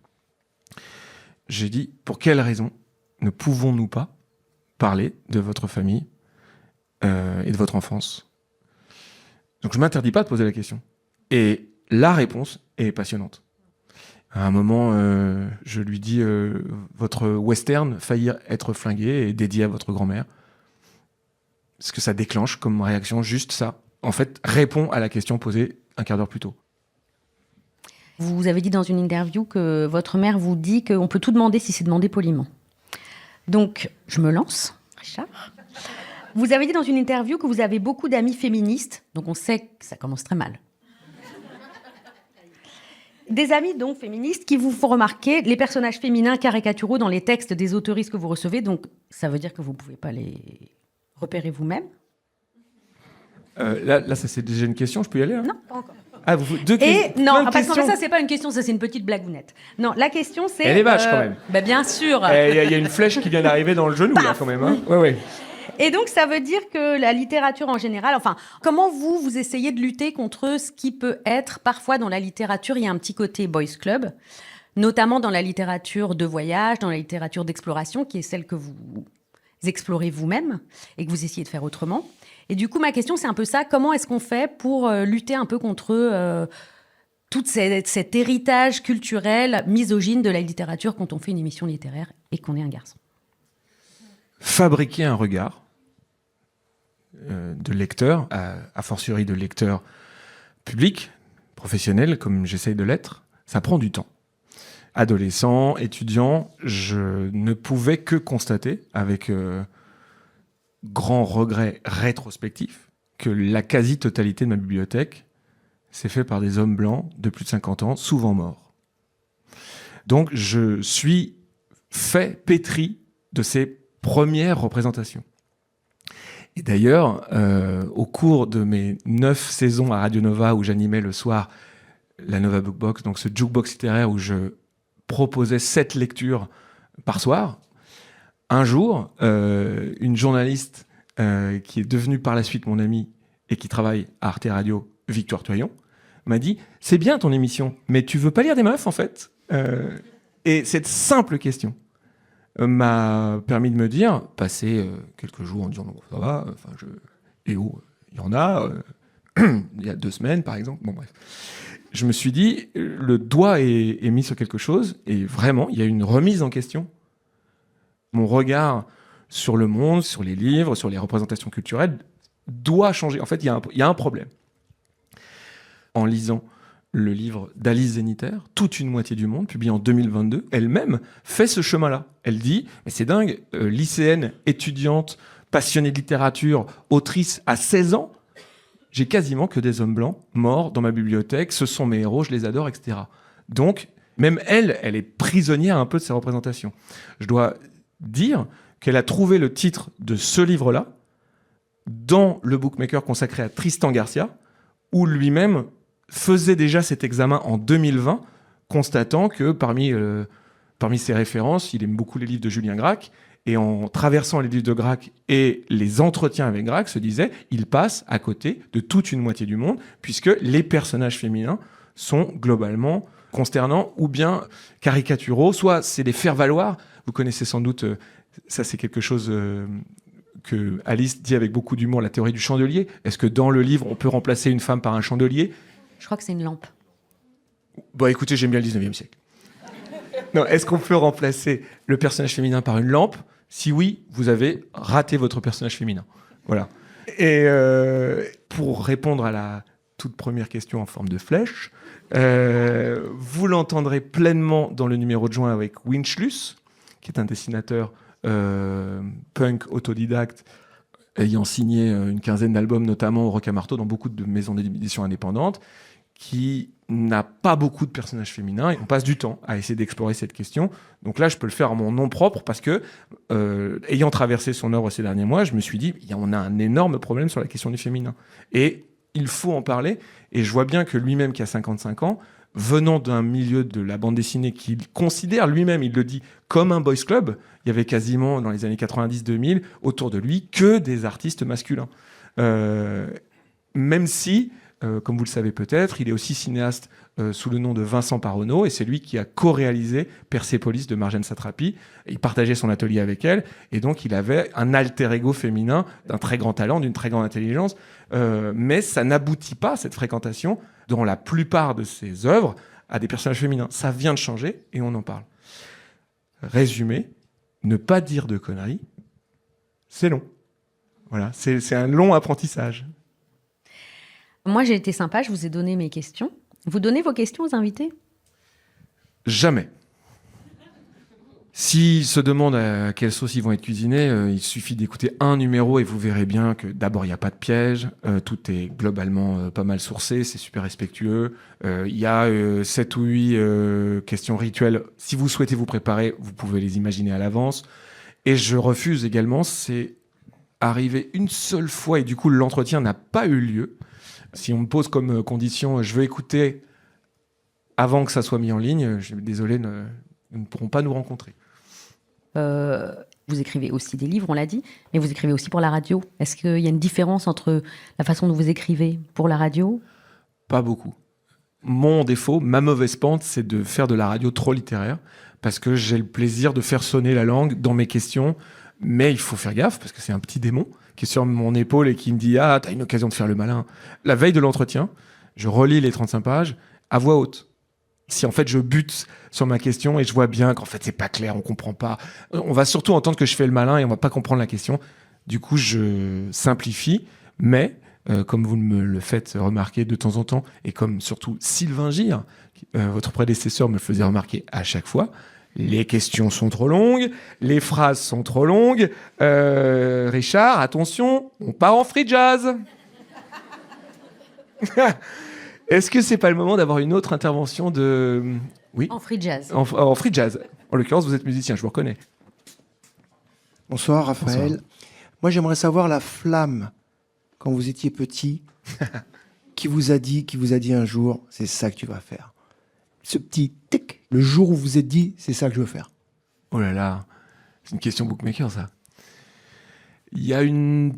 [SPEAKER 5] J'ai dit, pour quelle raison ne pouvons-nous pas parler de votre famille et de votre enfance ? Donc je ne m'interdis pas de poser la question. Et la réponse est passionnante. À un moment, je lui dis votre western faillit être flingué et dédié à votre grand-mère. Ce que ça déclenche comme réaction, juste ça, en fait, répond à la question posée un quart d'heure plus tôt.
[SPEAKER 4] Vous avez dit dans une interview que votre mère vous dit qu'on peut tout demander si c'est demandé poliment. Donc, je me lance, Richard. Vous avez dit dans une interview que vous avez beaucoup d'amis féministes, donc on sait que ça commence très mal. Des amis donc féministes qui vous font remarquer les personnages féminins caricaturaux dans les textes des autoristes que vous recevez, donc ça veut dire que vous ne pouvez pas les repérer vous-même ?
[SPEAKER 5] Là, ça c'est déjà une question, je peux y aller ?
[SPEAKER 4] Non, pas encore.
[SPEAKER 5] Ah, deux questions.
[SPEAKER 4] Non, parce que ça c'est pas une question, ça c'est une petite blagounette. Non, la question c'est...
[SPEAKER 5] Elle est vache quand même.
[SPEAKER 4] Bien sûr.
[SPEAKER 5] Il y a une flèche qui vient d'arriver dans le genou là quand même. Hein. Ouais.
[SPEAKER 4] Et donc, ça veut dire que la littérature en général, comment vous essayez de lutter contre ce qui peut être, parfois dans la littérature, il y a un petit côté boys club, notamment dans la littérature de voyage, dans la littérature d'exploration, qui est celle que vous explorez vous-même et que vous essayez de faire autrement. Et du coup, ma question, c'est un peu ça. Comment est-ce qu'on fait pour lutter un peu contre tout cet héritage culturel misogyne de la littérature quand on fait une émission littéraire et qu'on est un garçon?
[SPEAKER 5] Fabriquer un regard de lecteur, a fortiori de lecteur public, professionnel, comme j'essaye de l'être, ça prend du temps. Adolescent, étudiant, je ne pouvais que constater, avec grand regret rétrospectif, que la quasi-totalité de ma bibliothèque s'est faite par des hommes blancs de plus de 50 ans, souvent morts. Donc je suis pétri de ces premières représentations. Et d'ailleurs, au cours de mes 9 saisons à Radio Nova, où j'animais le soir la Nova Book Box, donc ce jukebox littéraire où je proposais 7 lectures par soir, un jour, une journaliste qui est devenue par la suite mon amie et qui travaille à Arte Radio, Victoire Toyon, m'a dit « C'est bien ton émission, mais tu veux pas lire des meufs, en fait ?» Et cette simple question m'a permis de me dire, passer quelques jours en disant « Non, ça va, il y en a, il y a 2 semaines, par exemple. » Bon, bref. Je me suis dit, le doigt est mis sur quelque chose, et vraiment, il y a une remise en question. Mon regard sur le monde, sur les livres, sur les représentations culturelles, doit changer. En fait, il y a un problème. En lisant le livre d'Alice Zeniter, Toute une moitié du monde, publié en 2022, elle-même fait ce chemin-là. Elle dit, mais c'est dingue, lycéenne, étudiante, passionnée de littérature, autrice à 16 ans, j'ai quasiment que des hommes blancs morts dans ma bibliothèque, ce sont mes héros, je les adore, etc. Donc, même elle est prisonnière un peu de ces représentations. Je dois dire qu'elle a trouvé le titre de ce livre-là dans le bookmaker consacré à Tristan Garcia, où lui-même faisait déjà cet examen en 2020, constatant que parmi ses références, il aime beaucoup les livres de Julien Gracq, et en traversant les livres de Gracq et les entretiens avec Gracq, se disait, il passe à côté de toute une moitié du monde, puisque les personnages féminins sont globalement consternants ou bien caricaturaux, soit c'est des faire-valoir. Vous connaissez sans doute, ça c'est quelque chose que Alice dit avec beaucoup d'humour, la théorie du chandelier. Est-ce que dans le livre, on peut remplacer une femme par un chandelier ?
[SPEAKER 4] Je crois que c'est une lampe.
[SPEAKER 5] Bon, écoutez, j'aime bien le 19e siècle. Non, est-ce qu'on peut remplacer le personnage féminin par une lampe ? Si oui, vous avez raté votre personnage féminin. Voilà. Et pour répondre à la toute première question en forme de flèche, vous l'entendrez pleinement dans le numéro de juin avec Winchlus, qui est un dessinateur punk autodidacte, ayant signé une quinzaine d'albums, notamment au Rock à Marteau, dans beaucoup de maisons d'édition indépendantes, qui n'a pas beaucoup de personnages féminins, et on passe du temps à essayer d'explorer cette question. Donc là, je peux le faire en mon nom propre, parce que, ayant traversé son œuvre ces derniers mois, je me suis dit, on a un énorme problème sur la question du féminin. Et il faut en parler, et je vois bien que lui-même, qui a 55 ans, venant d'un milieu de la bande dessinée qu'il considère lui-même, il le dit, comme un boys club, il y avait quasiment, dans les années 90-2000, autour de lui, que des artistes masculins. Même si, comme vous le savez peut-être, il est aussi cinéaste sous le nom de Vincent Paronneau, et c'est lui qui a co-réalisé Persépolis de Marjane Satrapi. Il partageait son atelier avec elle, et donc il avait un alter ego féminin d'un très grand talent, d'une très grande intelligence, mais ça n'aboutit pas, cette fréquentation, dans la plupart de ses œuvres, à des personnages féminins. Ça vient de changer, et on en parle. Résumé, ne pas dire de conneries, c'est long. Voilà, c'est un long apprentissage.
[SPEAKER 4] Moi, j'ai été sympa, je vous ai donné mes questions. Vous donnez vos questions aux invités ?
[SPEAKER 5] Jamais. S'ils se demandent à quelle sauce ils vont être cuisinés, il suffit d'écouter un numéro et vous verrez bien que d'abord, il n'y a pas de piège, tout est globalement pas mal sourcé, c'est super respectueux. Il y a 7 ou 8 questions rituelles. Si vous souhaitez vous préparer, vous pouvez les imaginer à l'avance. Et je refuse également, c'est arrivé une seule fois et du coup, l'entretien n'a pas eu lieu. Si on me pose comme condition, je veux écouter avant que ça soit mis en ligne, je suis désolé, nous ne pourrons pas nous rencontrer.
[SPEAKER 4] Vous écrivez aussi des livres, on l'a dit, mais vous écrivez aussi pour la radio. Est-ce qu'il y a une différence entre la façon dont vous écrivez pour la radio ?
[SPEAKER 5] Pas beaucoup. Mon défaut, ma mauvaise pente, c'est de faire de la radio trop littéraire, parce que j'ai le plaisir de faire sonner la langue dans mes questions, mais il faut faire gaffe, parce que c'est un petit démon qui est sur mon épaule et qui me dit « Ah, t'as une occasion de faire le malin ». La veille de l'entretien, je relis les 35 pages à voix haute. Si en fait je bute sur ma question et je vois bien qu'en fait c'est pas clair, on comprend pas, on va surtout entendre que je fais le malin et on va pas comprendre la question. Du coup, je simplifie, mais comme vous me le faites remarquer de temps en temps, et comme surtout Sylvain Gire, votre prédécesseur me le faisait remarquer à chaque fois, les questions sont trop longues, les phrases sont trop longues. Richard, attention, on part en free jazz. Est-ce que c'est pas le moment d'avoir une autre intervention de... Oui.
[SPEAKER 4] En free jazz.
[SPEAKER 5] En free jazz. En l'occurrence, vous êtes musicien, je vous reconnais.
[SPEAKER 16] Bonsoir Raphaël.
[SPEAKER 5] Bonsoir.
[SPEAKER 16] Moi j'aimerais savoir la flamme, quand vous étiez petit, qui vous a dit un jour, c'est ça que tu vas faire. Ce petit tic, le jour où vous vous êtes dit, c'est ça que je veux faire.
[SPEAKER 5] Oh là là, c'est une question bookmaker ça. Il y a une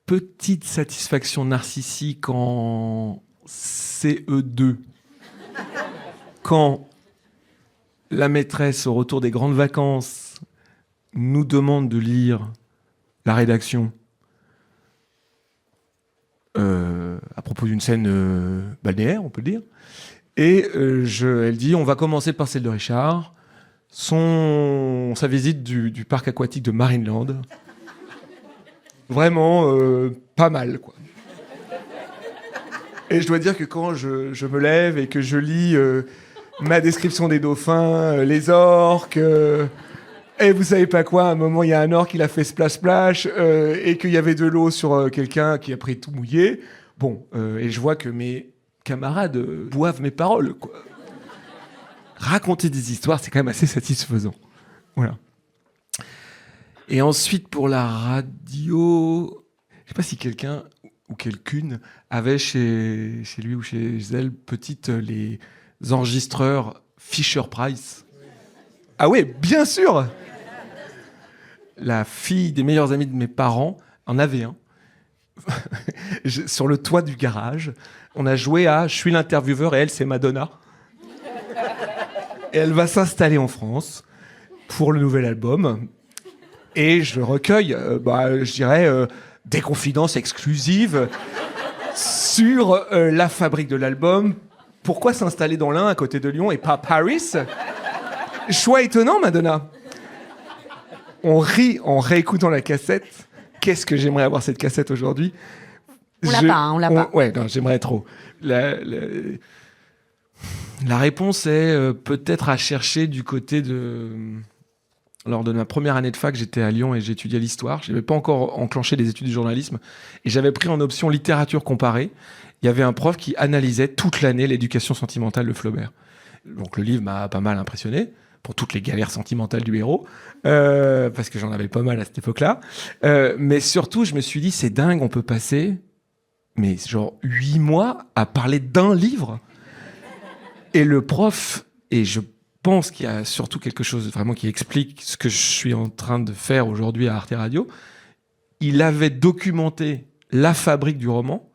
[SPEAKER 5] petite satisfaction narcissique en CE2. Quand la maîtresse, au retour des grandes vacances, nous demande de lire la rédaction à propos d'une scène balnéaire, on peut le dire. Et elle dit, on va commencer par celle de Richard, sa visite du parc aquatique de Marineland. Vraiment pas mal, quoi. Et je dois dire que quand je me lève et que je lis ma description des dauphins, les orques, et vous savez pas quoi, à un moment il y a un orque qui a fait splash et qu'il y avait de l'eau sur quelqu'un qui a pris tout mouillé. Bon, et je vois que mes camarades boivent mes paroles, quoi. Raconter des histoires, c'est quand même assez satisfaisant. Voilà. Et ensuite, pour la radio, je sais pas si quelqu'un ou quelqu'une avait chez lui ou chez elle les enregistreurs Fisher-Price. Ah ouais, bien sûr. La fille des meilleurs amis de mes parents en avait un. Sur le toit du garage, on a joué à « Je suis l'intervieweur et elle, c'est Madonna ». Et elle va s'installer en France pour le nouvel album. Et je recueille, je dirais, des confidences exclusives sur la fabrique de l'album. Pourquoi s'installer dans l'Ain à côté de Lyon et pas Paris? Choix étonnant, Madonna. On rit en réécoutant la cassette. Qu'est-ce que j'aimerais avoir cette cassette aujourd'hui?
[SPEAKER 4] On l'a pas.
[SPEAKER 5] Ouais, non, j'aimerais trop. La réponse est peut-être à chercher du côté de... Lors de ma première année de fac, j'étais à Lyon et j'étudiais l'histoire. Je n'avais pas encore enclenché les études du journalisme. Et j'avais pris en option littérature comparée. Il y avait un prof qui analysait toute l'année l'éducation sentimentale de Flaubert. Donc le livre m'a pas mal impressionné, pour toutes les galères sentimentales du héros, parce que j'en avais pas mal à cette époque-là. Mais surtout, je me suis dit, c'est dingue, on peut passer genre 8 mois à parler d'un livre. Et le prof, et je pense qu'il y a surtout quelque chose vraiment qui explique ce que je suis en train de faire aujourd'hui à Arte Radio, il avait documenté la fabrique du roman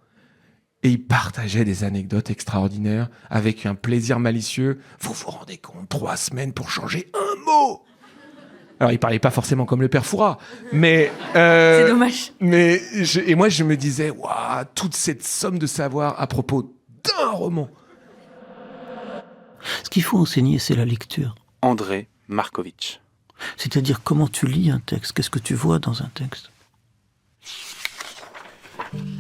[SPEAKER 5] et il partageait des anecdotes extraordinaires avec un plaisir malicieux. Vous vous rendez compte, 3 semaines pour changer un mot? Alors, il parlait pas forcément comme le père Fouras, mais...
[SPEAKER 4] c'est dommage.
[SPEAKER 5] Et moi, je me disais, waouh, toute cette somme de savoir à propos d'un roman.
[SPEAKER 17] Ce qu'il faut enseigner, c'est la lecture.
[SPEAKER 18] André Markovitch.
[SPEAKER 17] C'est-à-dire comment tu lis un texte, qu'est-ce que tu vois dans un texte.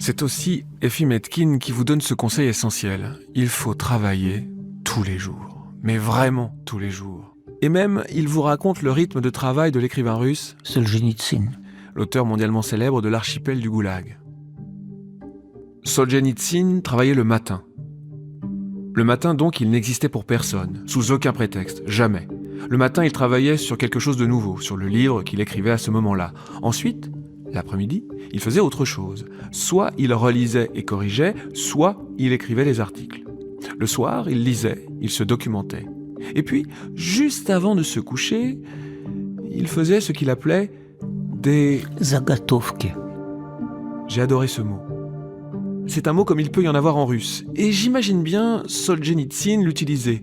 [SPEAKER 2] C'est aussi Effie Metkin qui vous donne ce conseil essentiel. Il faut travailler tous les jours, mais vraiment tous les jours. Et même, il vous raconte le rythme de travail de l'écrivain russe
[SPEAKER 17] Solzhenitsyn,
[SPEAKER 2] l'auteur mondialement célèbre de l'archipel du Goulag. Solzhenitsyn travaillait le matin. Le matin, donc, il n'existait pour personne, sous aucun prétexte, jamais. Le matin, il travaillait sur quelque chose de nouveau, sur le livre qu'il écrivait à ce moment-là. Ensuite, l'après-midi, il faisait autre chose. Soit il relisait et corrigeait, soit il écrivait des articles. Le soir, il lisait, il se documentait. Et puis, juste avant de se coucher, il faisait ce qu'il appelait des...
[SPEAKER 17] Zagatovke.
[SPEAKER 2] J'ai adoré ce mot. c'est un mot comme il peut y en avoir en russe. Et j'imagine bien Solzhenitsyn l'utiliser.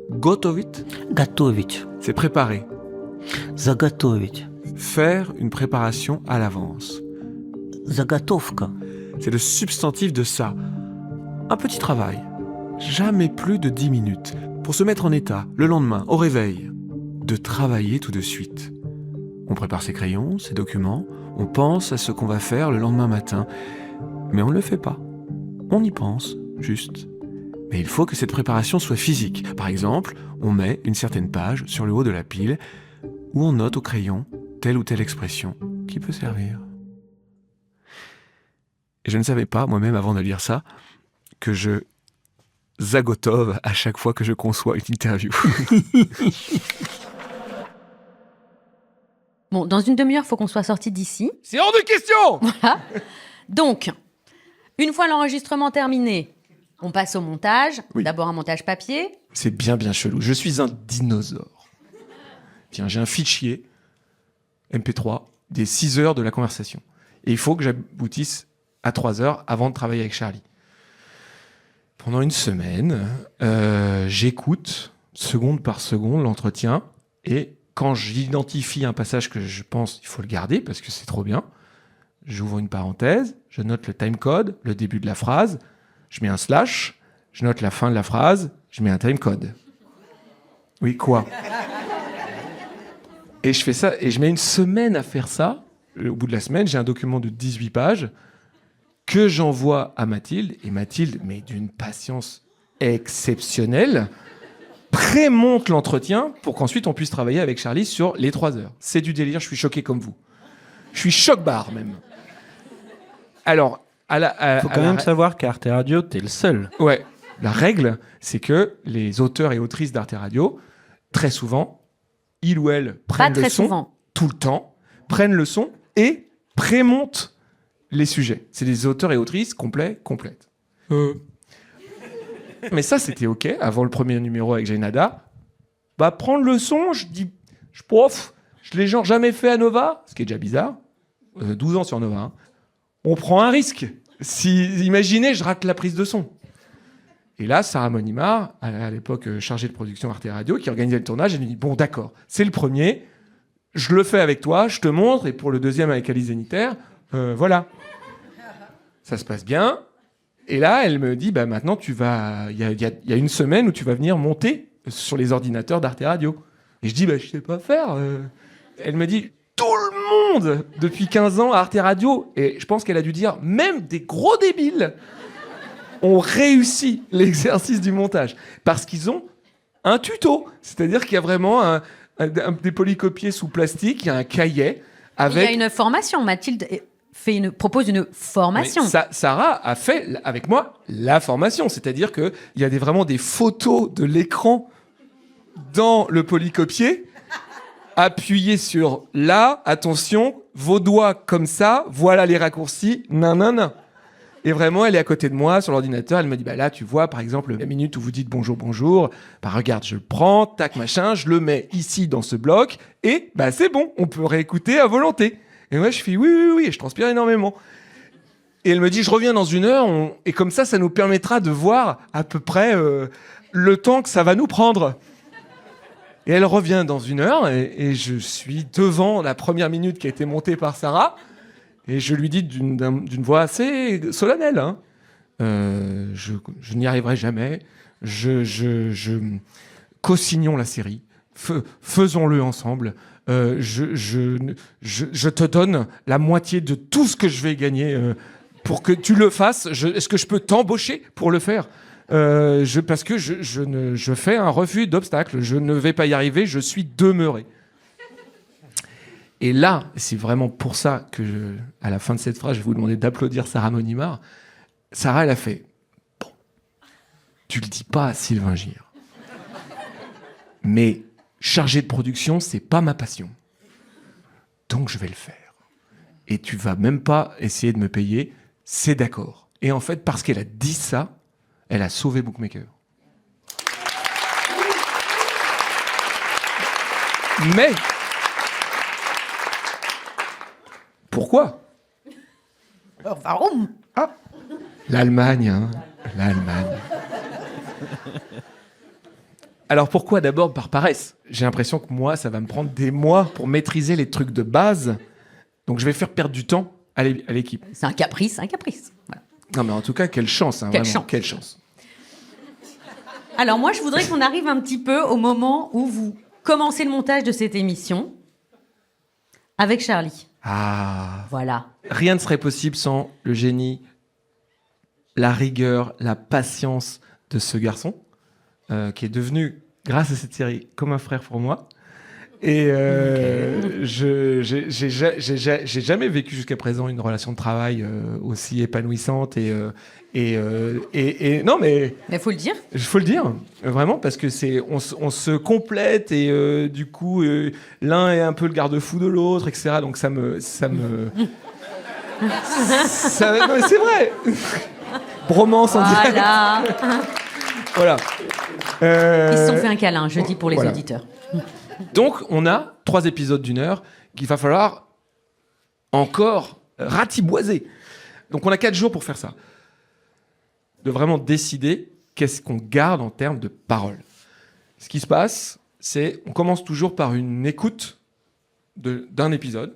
[SPEAKER 2] Gotovit,
[SPEAKER 17] Готовить.
[SPEAKER 2] c'est préparer.
[SPEAKER 17] Заготовить.
[SPEAKER 2] Faire une préparation à l'avance.
[SPEAKER 17] Заготовка.
[SPEAKER 2] C'est le substantif de ça. Un petit travail. Jamais plus de 10 minutes. Pour se mettre en état, le lendemain, au réveil, de travailler tout de suite. On prépare ses crayons, ses documents, on pense à ce qu'on va faire le lendemain matin. Mais on ne le fait pas. On y pense, juste. Mais il faut que cette préparation soit physique. Par exemple, on met une certaine page sur le haut de la pile où on note au crayon telle ou telle expression qui peut servir. Et je ne savais pas, moi-même, avant de lire ça, que je zagotove à chaque fois que je conçois une interview.
[SPEAKER 4] Bon, dans une demi-heure, il faut qu'on soit sorti d'ici.
[SPEAKER 5] C'est hors de question.
[SPEAKER 4] Voilà. Donc, une fois l'enregistrement terminé, on passe au montage.
[SPEAKER 5] Oui.
[SPEAKER 4] D'abord un montage papier.
[SPEAKER 5] C'est bien chelou. Je suis un dinosaure. Tiens, j'ai un fichier MP3 des 6 heures de la conversation. Et il faut que j'aboutisse à 3 heures avant de travailler avec Charlie. Pendant une semaine, j'écoute seconde par seconde l'entretien. Et quand j'identifie un passage que je pense qu'il faut le garder parce que c'est trop bien, j'ouvre une parenthèse, je note le timecode, le début de la phrase, je mets un slash, je note la fin de la phrase, je mets un timecode. Oui, quoi? Et je fais ça, et je mets une semaine à faire ça. Au bout de la semaine, j'ai un document de 18 pages que j'envoie à Mathilde. Et Mathilde, mais d'une patience exceptionnelle, prémonte l'entretien pour qu'ensuite on puisse travailler avec Charlie sur les 3 heures. C'est du délire, je suis choqué comme vous. Je suis choc-barre même. Alors,
[SPEAKER 6] faut quand même savoir qu'à Arte Radio, t'es le seul.
[SPEAKER 5] Ouais. La règle, c'est que les auteurs et autrices d'Arte Radio, très souvent, ils ou elles prennent le son tout le temps, prennent le son et prémontent les sujets. C'est des auteurs et autrices complètes. Mais ça, c'était OK avant le premier numéro avec Jainada. Bah, prendre le son, je l'ai genre jamais fait à Nova, ce qui est déjà bizarre. 12 ans sur Nova. Hein. On prend un risque. Imaginez, je rate la prise de son. Et là, Sarah Monimard, à l'époque chargée de production Arte Radio, qui organisait le tournage, elle me dit, bon, d'accord, c'est le premier, je le fais avec toi, je te montre, et pour le deuxième avec Alice Zeniter, voilà. Ça se passe bien. Et là, elle me dit, bah, maintenant, il y a une semaine où tu vas venir monter sur les ordinateurs d'Arte Radio. Et je dis, bah, je sais pas faire. Elle me dit, tout le monde, depuis 15 ans, à Arte Radio, et je pense qu'elle a dû dire, même des gros débiles, ont réussi l'exercice du montage. Parce qu'ils ont un tuto. C'est-à-dire qu'il y a vraiment des polycopiers sous plastique, il y a un cahier avec...
[SPEAKER 4] Il y a une formation. Mathilde propose une formation.
[SPEAKER 5] Sarah a fait avec moi la formation. C'est-à-dire qu'il y a vraiment des photos de l'écran dans le polycopier. Appuyez sur là, attention, vos doigts comme ça, voilà les raccourcis, nan. Et vraiment, elle est à côté de moi sur l'ordinateur. Elle me dit, bah là, tu vois, par exemple, la minute où vous dites bonjour, bah regarde, je le prends, tac, machin, je le mets ici dans ce bloc, et bah c'est bon, on peut réécouter à volonté. Et moi, je fais oui, et je transpire énormément. Et elle me dit, je reviens dans 1 heure, et comme ça nous permettra de voir à peu près le temps que ça va nous prendre. Et elle revient dans 1 heure, et je suis devant la première minute qui a été montée par Sarah. Et je lui dis d'une voix assez solennelle, hein, je n'y arriverai jamais, co-signons la série, faisons-le ensemble, je te donne la moitié de tout ce que je vais gagner pour que tu le fasses. Est-ce que je peux t'embaucher pour le faire parce que je fais un refus d'obstacle, je ne vais pas y arriver, je suis demeuré. Et là, c'est vraiment pour ça que, à la fin de cette phrase, je vais vous demander d'applaudir Sarah Monimard. Sarah, elle a fait « Bon, tu le dis pas à Sylvain Gire. Mais chargé de production, c'est pas ma passion. Donc je vais le faire. Et tu vas même pas essayer de me payer, c'est d'accord. » Et en fait, parce qu'elle a dit ça, elle a sauvé Bookmaker. Mais... pourquoi ?
[SPEAKER 4] Warum ?
[SPEAKER 5] L'Allemagne, hein. L'Allemagne. Alors pourquoi d'abord par paresse? J'ai l'impression que moi, ça va me prendre des mois pour maîtriser les trucs de base. Donc je vais faire perdre du temps à l'équipe.
[SPEAKER 4] C'est un caprice, Voilà.
[SPEAKER 5] Non mais en tout cas, quelle chance. Hein, quelle chance.
[SPEAKER 4] Alors moi, je voudrais qu'on arrive un petit peu au moment où vous commencez le montage de cette émission avec Charlie.
[SPEAKER 5] Ah.
[SPEAKER 4] Voilà.
[SPEAKER 5] Rien ne serait possible sans le génie, la rigueur, la patience de ce garçon, qui est devenu, grâce à cette série, comme un frère pour moi. Et j'ai jamais vécu jusqu'à présent une relation de travail aussi épanouissante et non mais
[SPEAKER 4] faut le dire.
[SPEAKER 5] Il faut le dire vraiment parce que on se complète et du coup l'un est un peu le garde-fou de l'autre, etc. Donc ça me non, mais c'est vrai. Bromance en direct. Voilà.
[SPEAKER 4] Ils se sont fait un câlin, je dis pour les auditeurs.
[SPEAKER 5] Donc, on a 3 épisodes d'1 heure qu'il va falloir encore ratiboiser. Donc, on a 4 jours pour faire ça. De vraiment décider qu'est-ce qu'on garde en termes de paroles. Ce qui se passe, c'est on commence toujours par une écoute d'un épisode.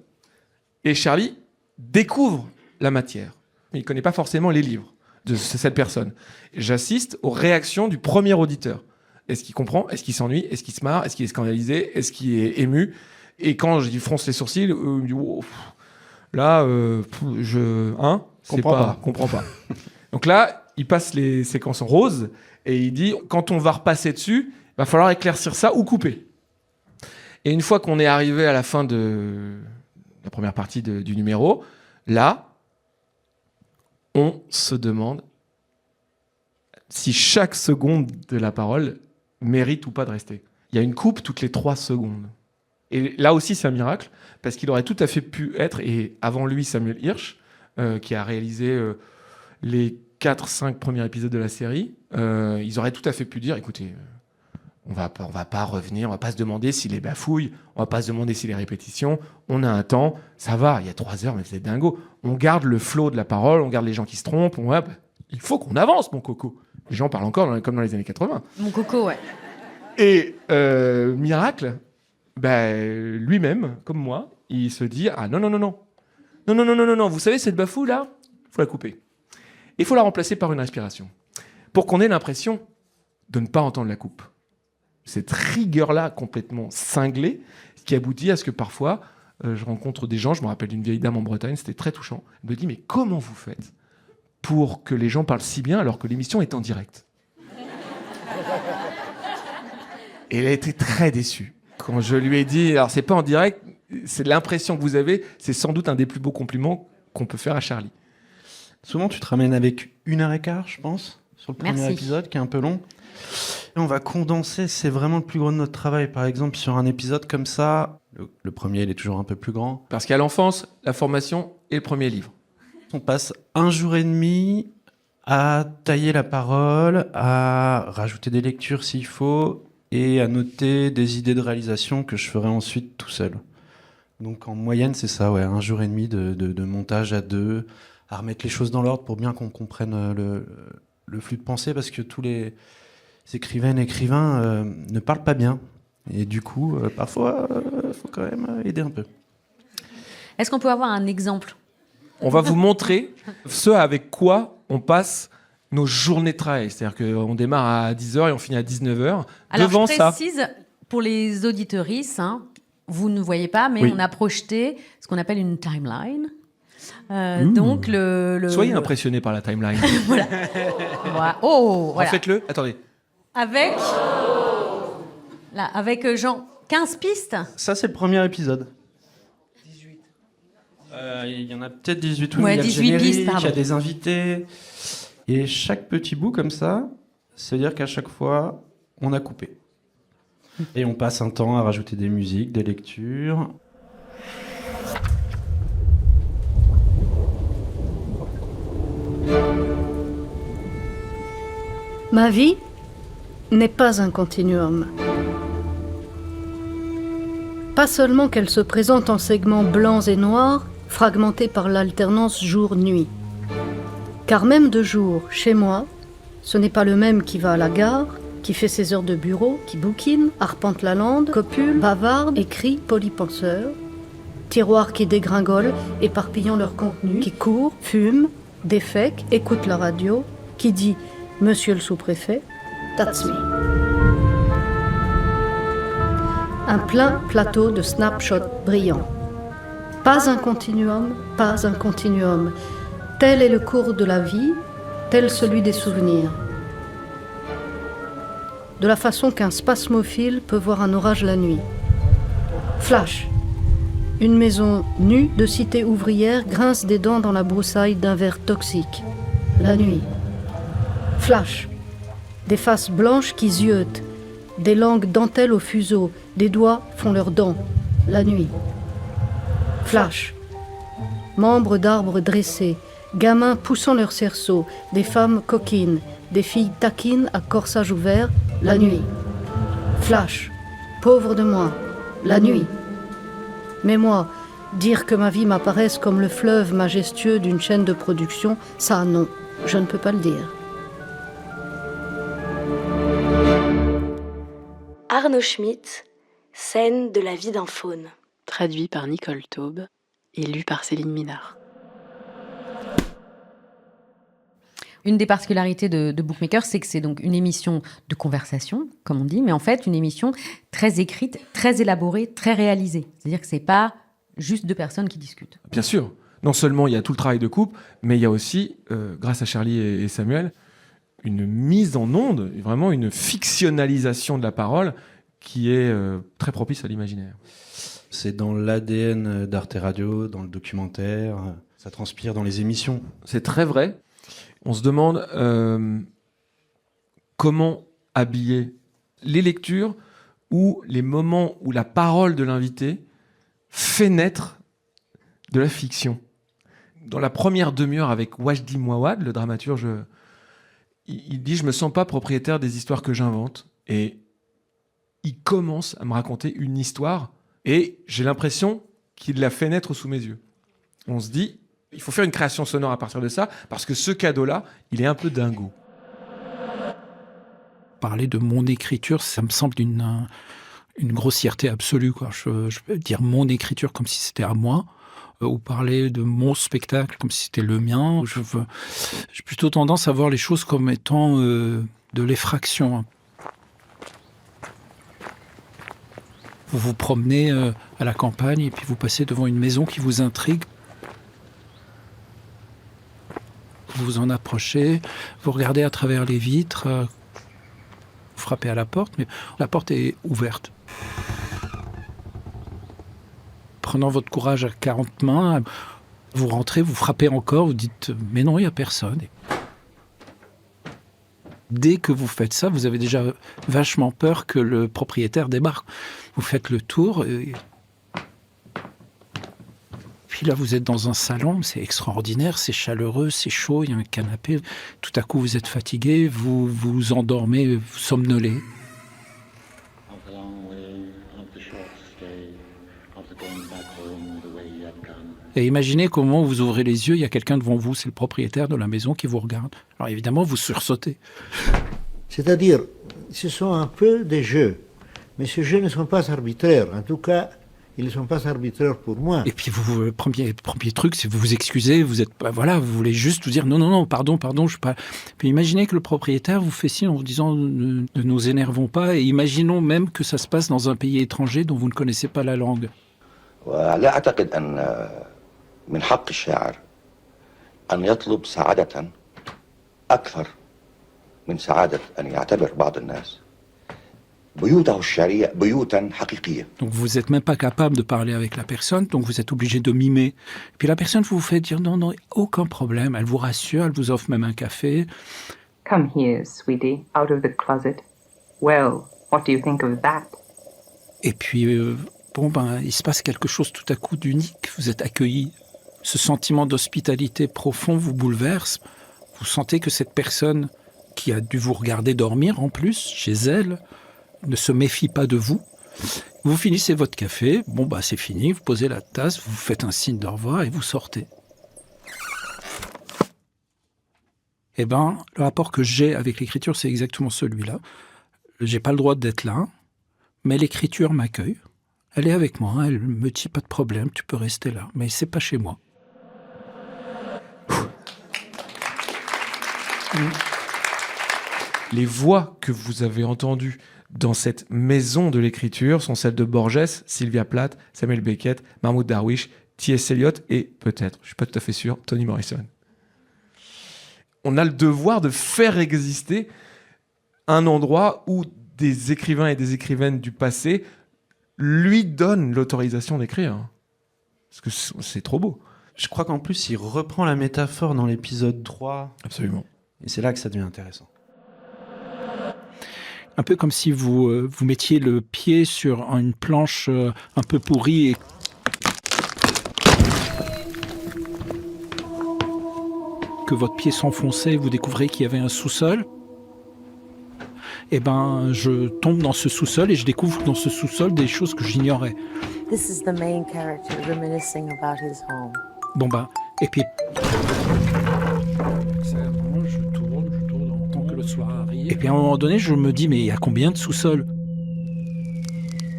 [SPEAKER 5] Et Charlie découvre la matière. Mais il ne connaît pas forcément les livres de cette personne. J'assiste aux réactions du premier auditeur. Est-ce qu'il comprend? Est-ce qu'il s'ennuie? Est-ce qu'il se marre? Est-ce qu'il est scandalisé? Est-ce qu'il est ému? Et quand je fronce les sourcils, il me dit oh, là, comprends pas. Donc là, il passe les séquences en rose et il dit quand on va repasser dessus, il va falloir éclaircir ça ou couper. Et une fois qu'on est arrivé à la fin de la première partie du numéro, là, on se demande si chaque seconde de la parole mérite ou pas de rester. Il y a une coupe toutes les 3 secondes. Et là aussi, c'est un miracle, parce qu'il aurait tout à fait pu être, et avant lui, Samuel Hirsch, qui a réalisé les 4-5 premiers épisodes de la série, ils auraient tout à fait pu dire, écoutez, on va pas revenir, on va pas se demander s'il est bafouille, on va pas se demander s'il est répétition, on a un temps, ça va, il y a 3 heures, mais vous êtes dingo. On garde le flow de la parole, on garde les gens qui se trompent, il faut qu'on avance, mon coco. Les gens parlent encore comme dans les années 80.
[SPEAKER 4] Mon coco, ouais.
[SPEAKER 5] Et miracle, lui-même, comme moi, il se dit ah non, vous savez cette bafouille là, faut la couper. Il faut la remplacer par une respiration, pour qu'on ait l'impression de ne pas entendre la coupe. Cette rigueur-là complètement cinglée, ce qui aboutit à ce que parfois, je rencontre des gens, je me rappelle d'une vieille dame en Bretagne, c'était très touchant. Elle me dit mais comment vous faites pour que les gens parlent si bien alors que l'émission est en direct? Et elle a été très déçue. Quand je lui ai dit, alors c'est pas en direct, c'est l'impression que vous avez, c'est sans doute un des plus beaux compliments qu'on peut faire à Charlie.
[SPEAKER 6] Souvent, tu te ramènes avec 1h15, je pense, sur le premier épisode, qui est un peu long. Et on va condenser, c'est vraiment le plus gros de notre travail. Par exemple, sur un épisode comme ça, le premier, il est toujours un peu plus grand.
[SPEAKER 5] Parce qu'à l'enfance, la formation est le premier livre.
[SPEAKER 6] On passe 1 jour et demi à tailler la parole, à rajouter des lectures s'il faut, et à noter des idées de réalisation que je ferai ensuite tout seul. Donc en moyenne, c'est ça, 1 jour et demi de montage à 2, à remettre les choses dans l'ordre pour bien qu'on comprenne le flux de pensée, parce que tous les écrivaines et écrivains ne parlent pas bien. Et du coup, parfois, il faut quand même aider un peu.
[SPEAKER 4] Est-ce qu'on peut avoir un exemple?
[SPEAKER 5] On va vous montrer ce avec quoi on passe nos journées de travail. C'est-à-dire qu'on démarre à 10h et on finit à 19h.
[SPEAKER 4] Alors,
[SPEAKER 5] devant
[SPEAKER 4] je précise, pour les auditeuristes, vous ne voyez pas, mais on a projeté ce qu'on appelle une timeline. Donc
[SPEAKER 5] Soyez impressionnés par la timeline.
[SPEAKER 4] Voilà. Voilà.
[SPEAKER 5] Faites-le. Attendez.
[SPEAKER 4] Avec genre 15 pistes.
[SPEAKER 6] Ça, c'est le premier épisode. Il y en a peut-être 18.
[SPEAKER 4] Ouais,
[SPEAKER 6] il y a
[SPEAKER 4] 18
[SPEAKER 6] le générique,
[SPEAKER 4] pistes, pardon.
[SPEAKER 6] il y a des invités. Et chaque petit bout comme ça, c'est-à-dire qu'à chaque fois, on a coupé. Et on passe un temps à rajouter des musiques, des lectures.
[SPEAKER 19] Ma vie n'est pas un continuum. Pas seulement qu'elle se présente en segments blancs et noirs, fragmentés par l'alternance jour-nuit. Car même de jour, chez moi, ce n'est pas le même qui va à la gare, qui fait ses heures de bureau, qui bouquine, arpente la lande, copule, bavarde, écrit, polypenseur, tiroirs qui dégringolent, éparpillant leur contenu, qui court, fume, défèque, écoute la radio, qui dit « Monsieur le sous-préfet, that's me ». Un plein plateau de snapshots brillants. Pas un continuum, pas un continuum. Tel est le cours de la vie, tel celui des souvenirs. De la façon qu'un spasmophile peut voir un orage la nuit. Flash. Une maison nue de cité ouvrière grince des dents dans la broussaille d'un verre toxique. La nuit. Flash. Des faces blanches qui ziotent, des langues dentelles au fuseau, des doigts font leurs dents. La nuit. Flash. Membres d'arbres dressés, gamins poussant leurs cerceaux, des femmes coquines, des filles taquines à corsage ouvert, la nuit. Flash. Pauvre de moi, la nuit. Mais moi, dire que ma vie m'apparaisse comme le fleuve majestueux d'une chaîne de production, ça non, je ne peux pas le dire.
[SPEAKER 7] Arnaud Schmitt, scène de la vie d'un faune.
[SPEAKER 20] Traduit par Nicole Taube et lu par Céline Minard.
[SPEAKER 4] Une des particularités de Bookmaker, c'est que c'est donc une émission de conversation, comme on dit, mais en fait une émission très écrite, très élaborée, très réalisée. C'est-à-dire que c'est pas juste deux personnes qui discutent.
[SPEAKER 5] Bien sûr. Non seulement il y a tout le travail de couple, mais il y a aussi, grâce à Charlie et Samuel, une mise en onde, vraiment une fictionnalisation de la parole qui est très propice à l'imaginaire.
[SPEAKER 6] C'est dans l'ADN d'Arte Radio, dans le documentaire, ça transpire dans les émissions.
[SPEAKER 5] C'est très vrai. On se demande comment habiller les lectures ou les moments où la parole de l'invité fait naître de la fiction. Dans la première demi-heure avec Wajdi Mouawad, le dramaturge, il dit « Je ne me sens pas propriétaire des histoires que j'invente ». Et il commence à me raconter une histoire et j'ai l'impression qu'il l'a fait naître sous mes yeux. On se dit, il faut faire une création sonore à partir de ça, parce que ce cadeau-là, il est un peu dingo.
[SPEAKER 21] Parler de mon écriture, ça me semble une grossièreté absolue, quoi. Je peux dire mon écriture comme si c'était à moi, ou parler de mon spectacle comme si c'était le mien. J'ai plutôt tendance à voir les choses comme étant de l'effraction. Vous vous promenez à la campagne et puis vous passez devant une maison qui vous intrigue. Vous vous en approchez, vous regardez à travers les vitres, vous frappez à la porte, mais la porte est ouverte. Prenant votre courage à 40 mains, vous rentrez, vous frappez encore, vous dites « mais non, il n'y a personne ». Dès que vous faites ça, vous avez déjà vachement peur que le propriétaire débarque. Vous faites le tour. Puis là, vous êtes dans un salon, c'est extraordinaire, c'est chaleureux, c'est chaud, il y a un canapé. Tout à coup, vous êtes fatigué, vous vous endormez, vous somnolez. Et imaginez comment vous ouvrez les yeux, il y a quelqu'un devant vous, c'est le propriétaire de la maison qui vous regarde. Alors évidemment, vous sursautez.
[SPEAKER 22] C'est-à-dire, ce sont un peu des jeux, mais ces jeux ne sont pas arbitraires. En tout cas, ils ne sont pas arbitraires pour moi.
[SPEAKER 21] Et puis, le premier truc, c'est vous vous excusez, vous êtes, voilà, vous voulez juste vous dire non, pardon, je suis pas. Puis imaginez que le propriétaire vous fait signe en vous disant ne nous énervons pas, et imaginons même que ça se passe dans un pays étranger dont vous ne connaissez pas la langue.
[SPEAKER 23] من حق الشاعر أن يطلب سعادة أكثر من سعادة أن يعتبر بعض الناس بيوته الشعرية بيوتا حقيقية.
[SPEAKER 21] Donc vous n'êtes même pas capable de parler avec la personne, donc vous êtes obligé de mimer. Puis la personne vous fait dire non, aucun problème. Elle vous rassure, elle vous offre même un café.
[SPEAKER 24] Come here, sweetie, out of the closet. Well, what do you think of that?
[SPEAKER 21] Et puis il se passe quelque chose tout à coup d'unique. Vous êtes accueilli. Ce sentiment d'hospitalité profond vous bouleverse. Vous sentez que cette personne qui a dû vous regarder dormir en plus, chez elle, ne se méfie pas de vous. Vous finissez votre café, c'est fini, vous posez la tasse, vous faites un signe de revoir et vous sortez. Eh ben, le rapport que j'ai avec l'écriture, c'est exactement celui-là. J'ai pas le droit d'être là, mais l'écriture m'accueille. Elle est avec moi, elle me dit pas de problème, tu peux rester là, mais c'est pas chez moi.
[SPEAKER 5] Les voix que vous avez entendues dans cette maison de l'écriture sont celles de Borges, Sylvia Plath, Samuel Beckett, Mahmoud Darwish, T.S. Eliot et peut-être, je suis pas tout à fait sûr, Toni Morrison. On a le devoir de faire exister un endroit où des écrivains et des écrivaines du passé lui donnent l'autorisation d'écrire. Parce que c'est trop beau.
[SPEAKER 6] Je crois qu'en plus, il reprend la métaphore dans l'épisode 3.
[SPEAKER 5] Absolument.
[SPEAKER 6] Et c'est là que ça devient intéressant.
[SPEAKER 21] Un peu comme si vous mettiez le pied sur une planche un peu pourrie et que votre pied s'enfonçait et vous découvrez qu'il y avait un sous-sol. Eh ben, je tombe dans ce sous-sol et je découvre dans ce sous-sol des choses que j'ignorais.
[SPEAKER 1] This is the main character reminiscing about his home.
[SPEAKER 21] Bon ben, et puis je tourne tant que le soir arrive. Et puis à un moment donné, je me dis, mais il y a combien de sous-sols?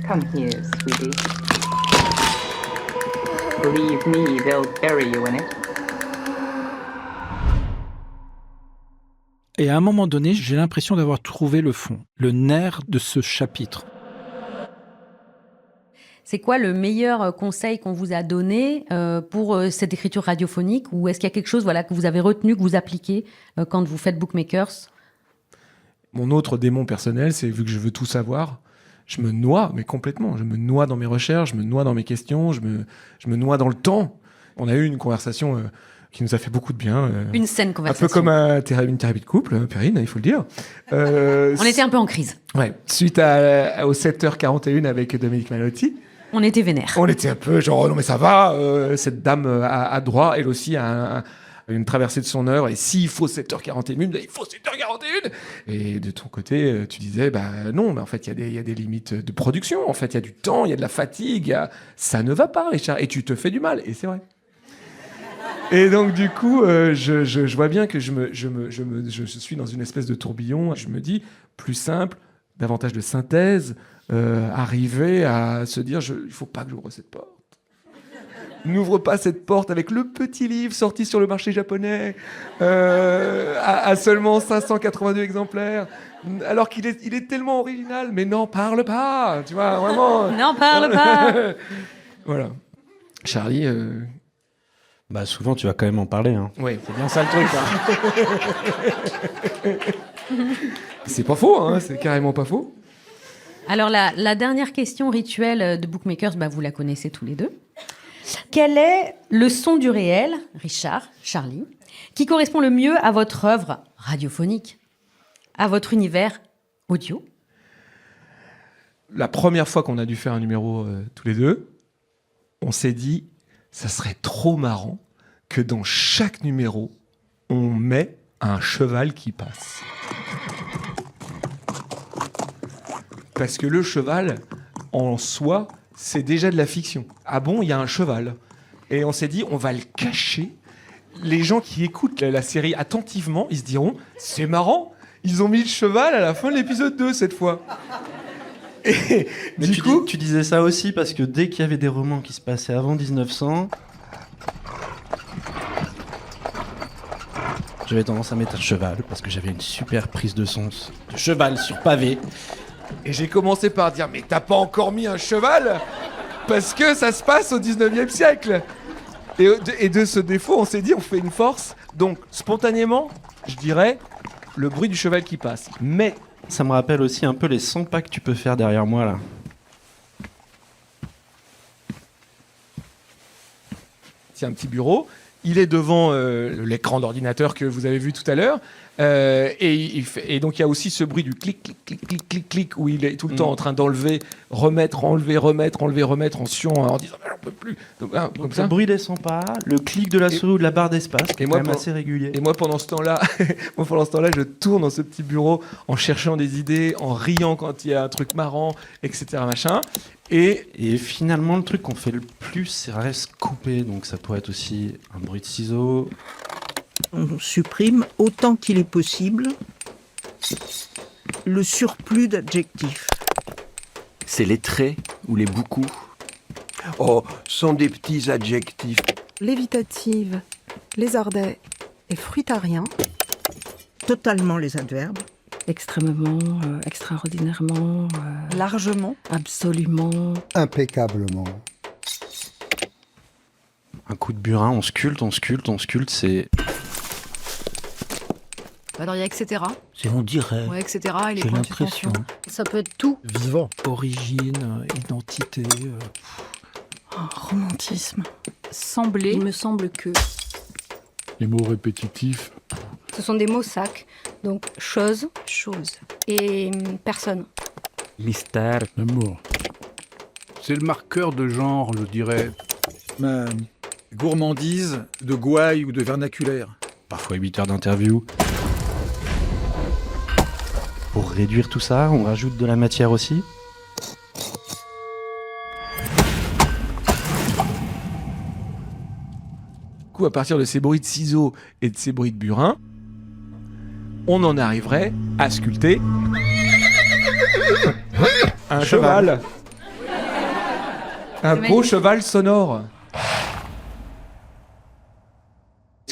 [SPEAKER 24] Come here, sweetie. Believe me, they'll bury you in it.
[SPEAKER 21] Et à un moment donné, j'ai l'impression d'avoir trouvé le fond, le nerf de ce chapitre.
[SPEAKER 4] C'est quoi le meilleur conseil qu'on vous a donné pour cette écriture radiophonique? Ou est-ce qu'il y a quelque chose que vous avez retenu, que vous appliquez quand vous faites Bookmakers?
[SPEAKER 5] Mon autre démon personnel, c'est vu que je veux tout savoir, je me noie, mais complètement. Je me noie dans mes recherches, je me noie dans mes questions, je me noie dans le temps. On a eu une conversation qui nous a fait beaucoup de bien.
[SPEAKER 4] Une saine conversation.
[SPEAKER 5] Un peu comme une thérapie de couple, Perrine, il faut le dire.
[SPEAKER 4] On était un peu en crise.
[SPEAKER 5] Ouais, suite aux 7h41 avec Dominique Malotti.
[SPEAKER 4] On était vénère.
[SPEAKER 5] On était un peu genre, oh non mais ça va, cette dame a droit, elle aussi, à une traversée de son œuvre, et s'il faut 7h41, il faut 7h41. Et de ton côté, tu disais, non, mais en fait, il y a des limites de production, en fait, il y a du temps, il y a de la fatigue, ça ne va pas, Richard, et tu te fais du mal, et c'est vrai. Et donc, du coup, je vois bien que je suis dans une espèce de tourbillon. Je me dis, plus simple, davantage de synthèse, arriver à se dire, il ne faut pas que j'ouvre cette porte. N'ouvre pas cette porte avec le petit livre sorti sur le marché japonais à seulement 582 exemplaires, alors qu'il est tellement original, mais n'en parle pas, tu vois, vraiment.
[SPEAKER 4] N'en parle pas.
[SPEAKER 5] Voilà. Charlie...
[SPEAKER 6] souvent, tu vas quand même en parler. Hein.
[SPEAKER 5] Oui, c'est bien ça le truc. C'est pas faux, hein, c'est carrément pas faux.
[SPEAKER 4] Alors, la dernière question rituelle de Bookmakers, vous la connaissez tous les deux. Quel est le son du réel, Richard, Charlie, qui correspond le mieux à votre œuvre radiophonique, à votre univers audio?
[SPEAKER 5] La première fois qu'on a dû faire un numéro tous les deux, on s'est dit, ça serait trop marrant que dans chaque numéro, on met un cheval qui passe. Parce que le cheval, en soi, c'est déjà de la fiction. Ah bon, il y a un cheval. Et on s'est dit, on va le cacher. Les gens qui écoutent la série attentivement, ils se diront, c'est marrant, ils ont mis le cheval à la fin de l'épisode 2 cette fois. Et
[SPEAKER 6] mais tu disais ça aussi parce que dès qu'il y avait des romans qui se passaient avant 1900, j'avais tendance à mettre un cheval parce que j'avais une super prise de son de cheval sur pavé.
[SPEAKER 5] Et j'ai commencé par dire, mais t'as pas encore mis un cheval? Parce que ça se passe au 19e siècle. Et de ce défaut, on s'est dit, on fait une force. Donc, spontanément, je dirais, le bruit du cheval qui passe. Mais
[SPEAKER 6] ça me rappelle aussi un peu les 100 pas que tu peux faire derrière moi, là.
[SPEAKER 5] C'est un petit bureau. Il est devant l'écran d'ordinateur que vous avez vu tout à l'heure. Et donc, il y a aussi ce bruit du clic, clic, clic, clic, clic, clic, où il est tout le temps en train d'enlever, remettre, enlever, remettre, enlever, remettre, en suant, en disant « j'en peux plus ».
[SPEAKER 6] Donc ça. Le bruit des 100 pas, le clic de la souris ou de la barre d'espace, qui est quand même assez régulier.
[SPEAKER 5] Et moi, pendant ce temps-là, je tourne dans ce petit bureau en cherchant des idées, en riant quand il y a un truc marrant, etc. machin.
[SPEAKER 6] Et finalement, le truc qu'on fait le plus, c'est reste couper. Donc ça pourrait être aussi un bruit de ciseaux,
[SPEAKER 3] On supprime autant qu'il est possible le surplus d'adjectifs.
[SPEAKER 8] C'est les traits ou les beaucoup?
[SPEAKER 9] Oh, sont des petits adjectifs.
[SPEAKER 10] Lévitative, lézardet et fruitarien.
[SPEAKER 3] Totalement les adverbes.
[SPEAKER 10] Extrêmement, extraordinairement,
[SPEAKER 15] largement,
[SPEAKER 10] absolument,
[SPEAKER 25] impeccablement.
[SPEAKER 6] Un coup de burin, on sculpte, c'est...
[SPEAKER 26] Alors il y a etc.
[SPEAKER 17] C'est on dirait.
[SPEAKER 26] Ouais, etc. et les
[SPEAKER 17] J'ai
[SPEAKER 26] points de
[SPEAKER 17] l'impression.
[SPEAKER 26] suspension.
[SPEAKER 19] Ça peut être tout.
[SPEAKER 17] Vivant.
[SPEAKER 21] Origine, identité.
[SPEAKER 15] Romantisme.
[SPEAKER 26] Sembler.
[SPEAKER 27] Il me semble que.
[SPEAKER 28] Les mots répétitifs.
[SPEAKER 27] Ce sont des mots sacs. Donc chose. Et personne.
[SPEAKER 8] Mystère.
[SPEAKER 28] L'amour.
[SPEAKER 29] C'est le marqueur de genre, je dirais. Gourmandise, de gouaille ou de vernaculaire.
[SPEAKER 6] Parfois 8 heures d'interview. Pour réduire tout ça, on rajoute de la matière aussi.
[SPEAKER 5] Du coup, à partir de ces bruits de ciseaux et de ces bruits de burin, on en arriverait à sculpter un cheval. Un beau cheval sonore.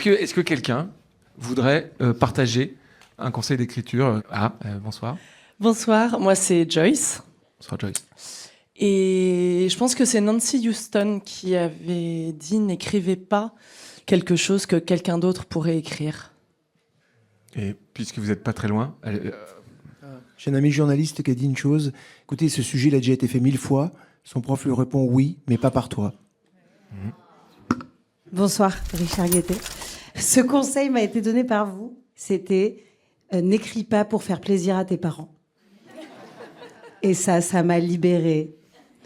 [SPEAKER 5] Est-ce que quelqu'un voudrait partager un conseil d'écriture? Bonsoir.
[SPEAKER 30] Bonsoir, moi c'est Joyce.
[SPEAKER 5] Bonsoir Joyce.
[SPEAKER 30] Et je pense que c'est Nancy Houston qui avait dit « N'écrivez pas quelque chose que quelqu'un d'autre pourrait écrire ».
[SPEAKER 5] Et puisque vous n'êtes pas très loin...
[SPEAKER 16] J'ai un ami journaliste qui a dit une chose. Écoutez, ce sujet, il a déjà été fait 1000 fois. Son prof lui répond oui, mais pas par toi.
[SPEAKER 31] Bonsoir, Richard Guettet. Ce conseil m'a été donné par vous. C'était n'écris pas pour faire plaisir à tes parents. Et ça m'a libérée.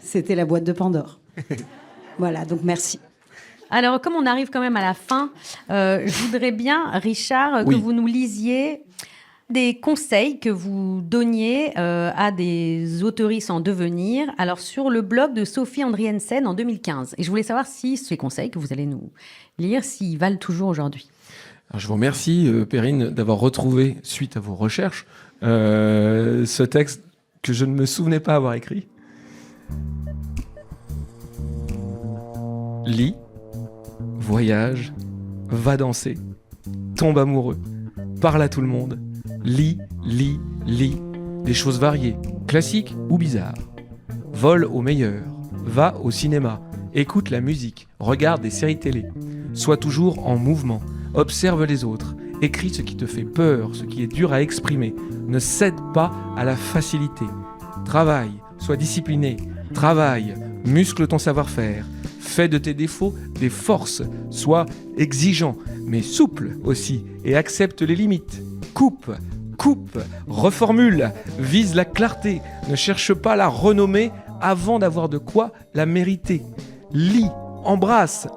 [SPEAKER 31] C'était la boîte de Pandore. Voilà, donc merci.
[SPEAKER 4] Alors, comme on arrive quand même à la fin, je voudrais bien, Richard, que vous nous lisiez des conseils que vous donniez à des autoristes en devenir, alors sur le blog de Sophie Andriensen en 2015. Et je voulais savoir si ces conseils que vous allez nous lire, s'ils valent toujours aujourd'hui.
[SPEAKER 5] Alors, je vous remercie, Perrine, d'avoir retrouvé, suite à vos recherches, ce texte que je ne me souvenais pas avoir écrit. Lis, voyage, va danser, tombe amoureux, parle à tout le monde, lis, des choses variées, classiques ou bizarres. Vole au meilleur, va au cinéma, écoute la musique, regarde des séries télé, sois toujours en mouvement, observe les autres, écris ce qui te fait peur, ce qui est dur à exprimer, ne cède pas à la facilité. Travaille, sois discipliné, travaille, muscle ton savoir-faire, fais de tes défauts des forces, sois exigeant, mais souple aussi, et accepte les limites. Coupe, reformule, vise la clarté, ne cherche pas la renommée avant d'avoir de quoi la mériter. Lis, embrasse,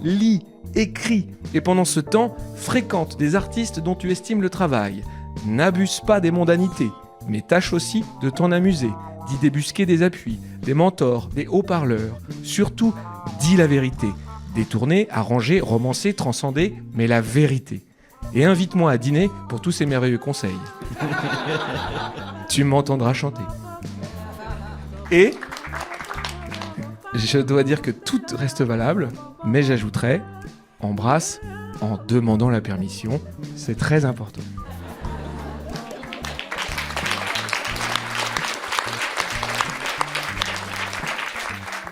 [SPEAKER 5] lis, écris, et pendant ce temps, fréquente des artistes dont tu estimes le travail. N'abuse pas des mondanités, mais tâche aussi de t'en amuser, d'y débusquer des appuis, des mentors, des haut-parleurs. Surtout, dis la vérité. Détourner, arranger, romancer, transcender, mais la vérité. Et invite-moi à dîner pour tous ces merveilleux conseils. Tu m'entendras chanter. Et je dois dire que tout reste valable, mais j'ajouterai, embrasse en demandant la permission. C'est très important.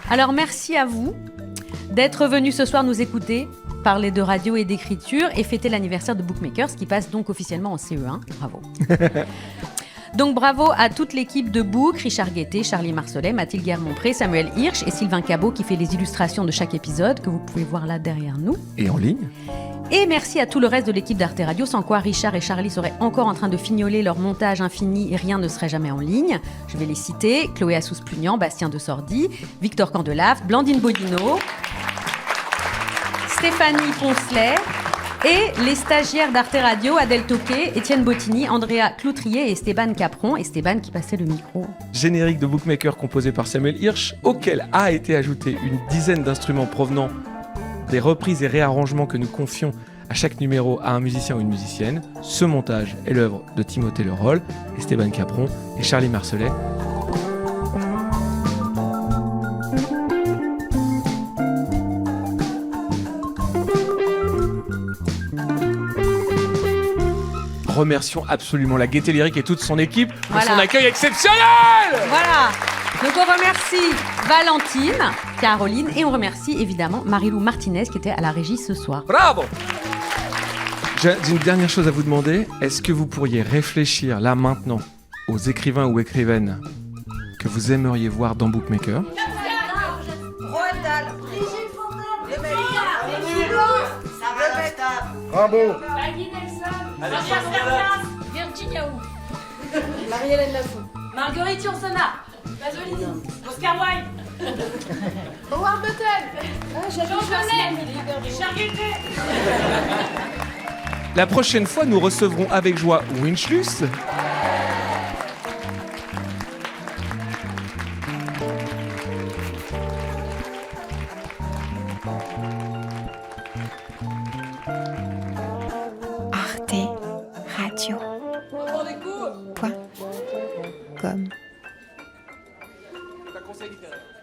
[SPEAKER 4] Alors merci à vous d'être venus ce soir nous écouter, parler de radio et d'écriture et fêter l'anniversaire de Bookmakers qui passe donc officiellement en CE1. Bravo. Donc bravo à toute l'équipe de Book, Richard Guettet, Charlie Marcelet, Mathilde Guermont-Pré, Samuel Hirsch et Sylvain Cabot qui fait les illustrations de chaque épisode que vous pouvez voir là derrière nous.
[SPEAKER 5] Et en ligne.
[SPEAKER 4] Et merci à tout le reste de l'équipe d'Arte Radio, sans quoi Richard et Charlie seraient encore en train de fignoler leur montage infini et rien ne serait jamais en ligne. Je vais les citer, Chloé Assous-Plugnan, Bastien de Sordi, Victor Candelave, Blandine Bodino, Stéphanie Poncelet et les stagiaires d'Arte Radio, Adèle Toquet, Étienne Bottini, Andrea Cloutrier et Esteban Capron. Esteban qui passait le micro.
[SPEAKER 5] Générique de Bookmaker composé par Samuel Hirsch, auquel a été ajouté une dizaine d'instruments provenant des reprises et réarrangements que nous confions À chaque numéro a un musicien ou une musicienne. Ce montage est l'œuvre de Timothée Leroll, Esteban Capron et Charlie Marcelet. Remercions absolument la Gaieté Lyrique et toute son équipe pour son accueil exceptionnel.
[SPEAKER 4] Voilà. Donc on remercie Valentine, Caroline et on remercie évidemment Marie-Lou Martinez qui était à la régie ce soir.
[SPEAKER 5] Bravo. J'ai une dernière chose à vous demander. Est-ce que vous pourriez réfléchir là maintenant aux écrivains ou écrivaines que vous aimeriez voir dans Bookmaker ?
[SPEAKER 16] Bravo.
[SPEAKER 2] Virginia Woolf, Marie-Hélène Lafont, Marguerite Yourcenar, Pasolini, Oscar Wilde, Howard Button, Jean Genet, Richard Guettet.
[SPEAKER 5] La prochaine fois, nous recevrons avec joie Winchlus.
[SPEAKER 2] Radio.com.
[SPEAKER 5] Conseil littéraire.